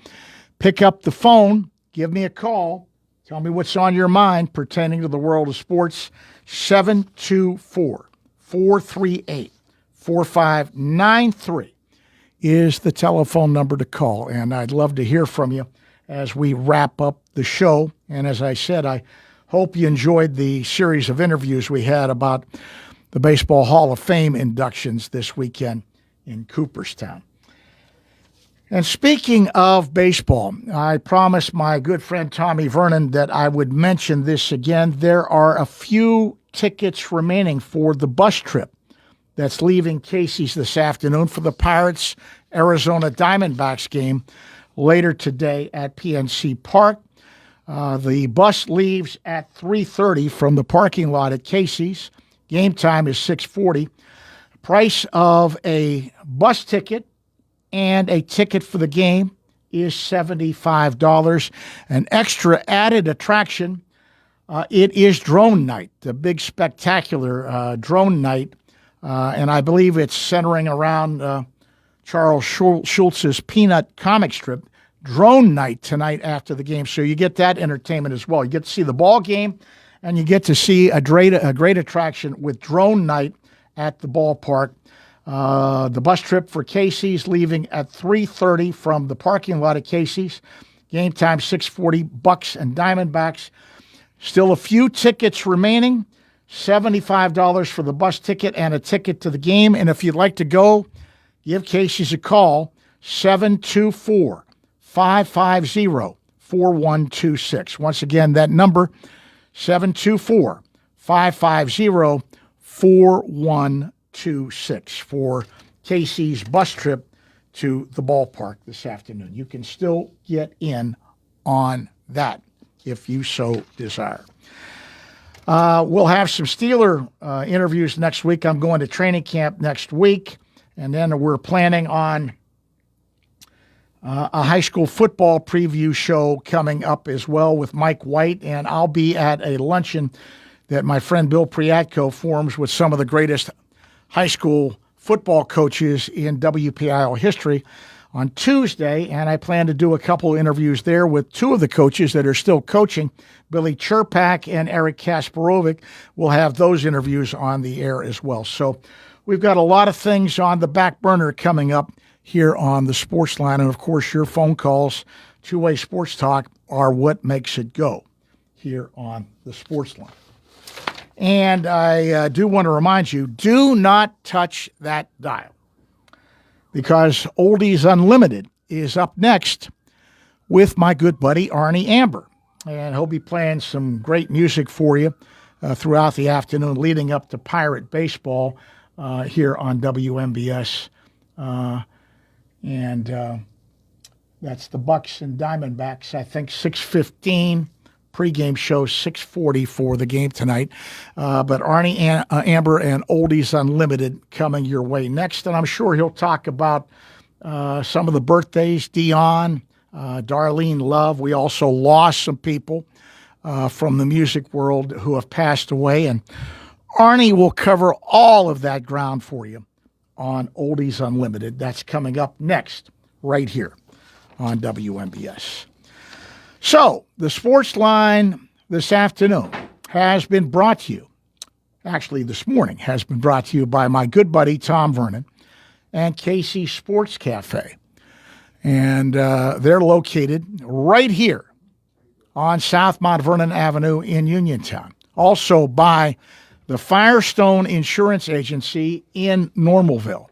Pick up the phone. Give me a call. Tell me what's on your mind pertaining to the world of sports. 724-438-4593 is the telephone number to call. And I'd love to hear from you as we wrap up the show. And as I said, I hope you enjoyed the series of interviews we had about the Baseball Hall of Fame inductions this weekend in Cooperstown. And speaking of baseball, I promised my good friend Tommy Vernon that I would mention this again. There are a few tickets remaining for the bus trip that's leaving Casey's this afternoon for the Pirates-Arizona Diamondbacks game later today at PNC Park. The bus leaves at 3:30 from the parking lot at Casey's. Game time is 6:40. Price of a bus ticket and a ticket for the game is $75. An extra added attraction, it is drone night, the big spectacular drone night. And I believe it's centering around Charles Schultz's Peanut comic strip. Drone night tonight after the game. So you get that entertainment as well. You get to see the ball game, and you get to see a great attraction with drone night at the ballpark. The bus trip for Casey's leaving at 3:30 from the parking lot at Casey's. Game time 6:40, Bucks and Diamondbacks. Still a few tickets remaining. $75 for the bus ticket and a ticket to the game. And if you'd like to go, give Casey's a call, 724-550-4126. Once again, that number, 724-550-4126 for Casey's bus trip to the ballpark this afternoon. You can still get in on that if you so desire. We'll have some Steeler interviews next week. I'm going to training camp next week, and then we're planning on a high school football preview show coming up as well with Mike White, and I'll be at a luncheon that my friend Bill Priatko forms with some of the greatest high school football coaches in WPIL history on Tuesday, and I plan to do a couple of interviews there with two of the coaches that are still coaching, Billy Cherpak and Eric Kasparovic. We'll have those interviews on the air as well. So we've got a lot of things on the back burner coming up here on the Sportsline, and of course your phone calls, two-way sports talk, are what makes it go here on the Sportsline. And I do want to remind you, do not touch that dial, because Oldies Unlimited is up next with my good buddy Arnie Amber. And he'll be playing some great music for you throughout the afternoon leading up to Pirate Baseball here on WMBS. And that's the Bucks and Diamondbacks, I think 6:15. Pregame show 6:40 for the game tonight. But Arnie Amber and Oldies Unlimited coming your way next. And I'm sure he'll talk about some of the birthdays, Dion, Darlene Love. We also lost some people from the music world who have passed away. And Arnie will cover all of that ground for you on Oldies Unlimited. That's coming up next right here on WMBS. So, the Sportsline this afternoon has been brought to you, actually this morning has been brought to you by my good buddy Tom Vernon and Casey Sports Cafe. And they're located right here on South Mount Vernon Avenue in Uniontown. Also by the Firestone Insurance Agency in Normalville.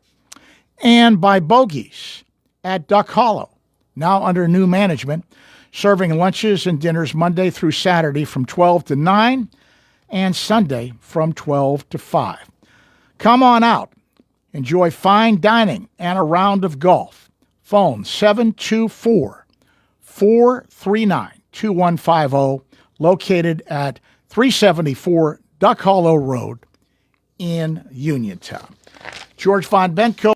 And by Bogies at Duck Hollow, now under new management, serving lunches and dinners Monday through Saturday from 12 to 9 and Sunday from 12 to 5. Come on out. Enjoy fine dining and a round of golf. Phone 724-439-2150, located at 374 Duck Hollow Road in Uniontown. George Von Benko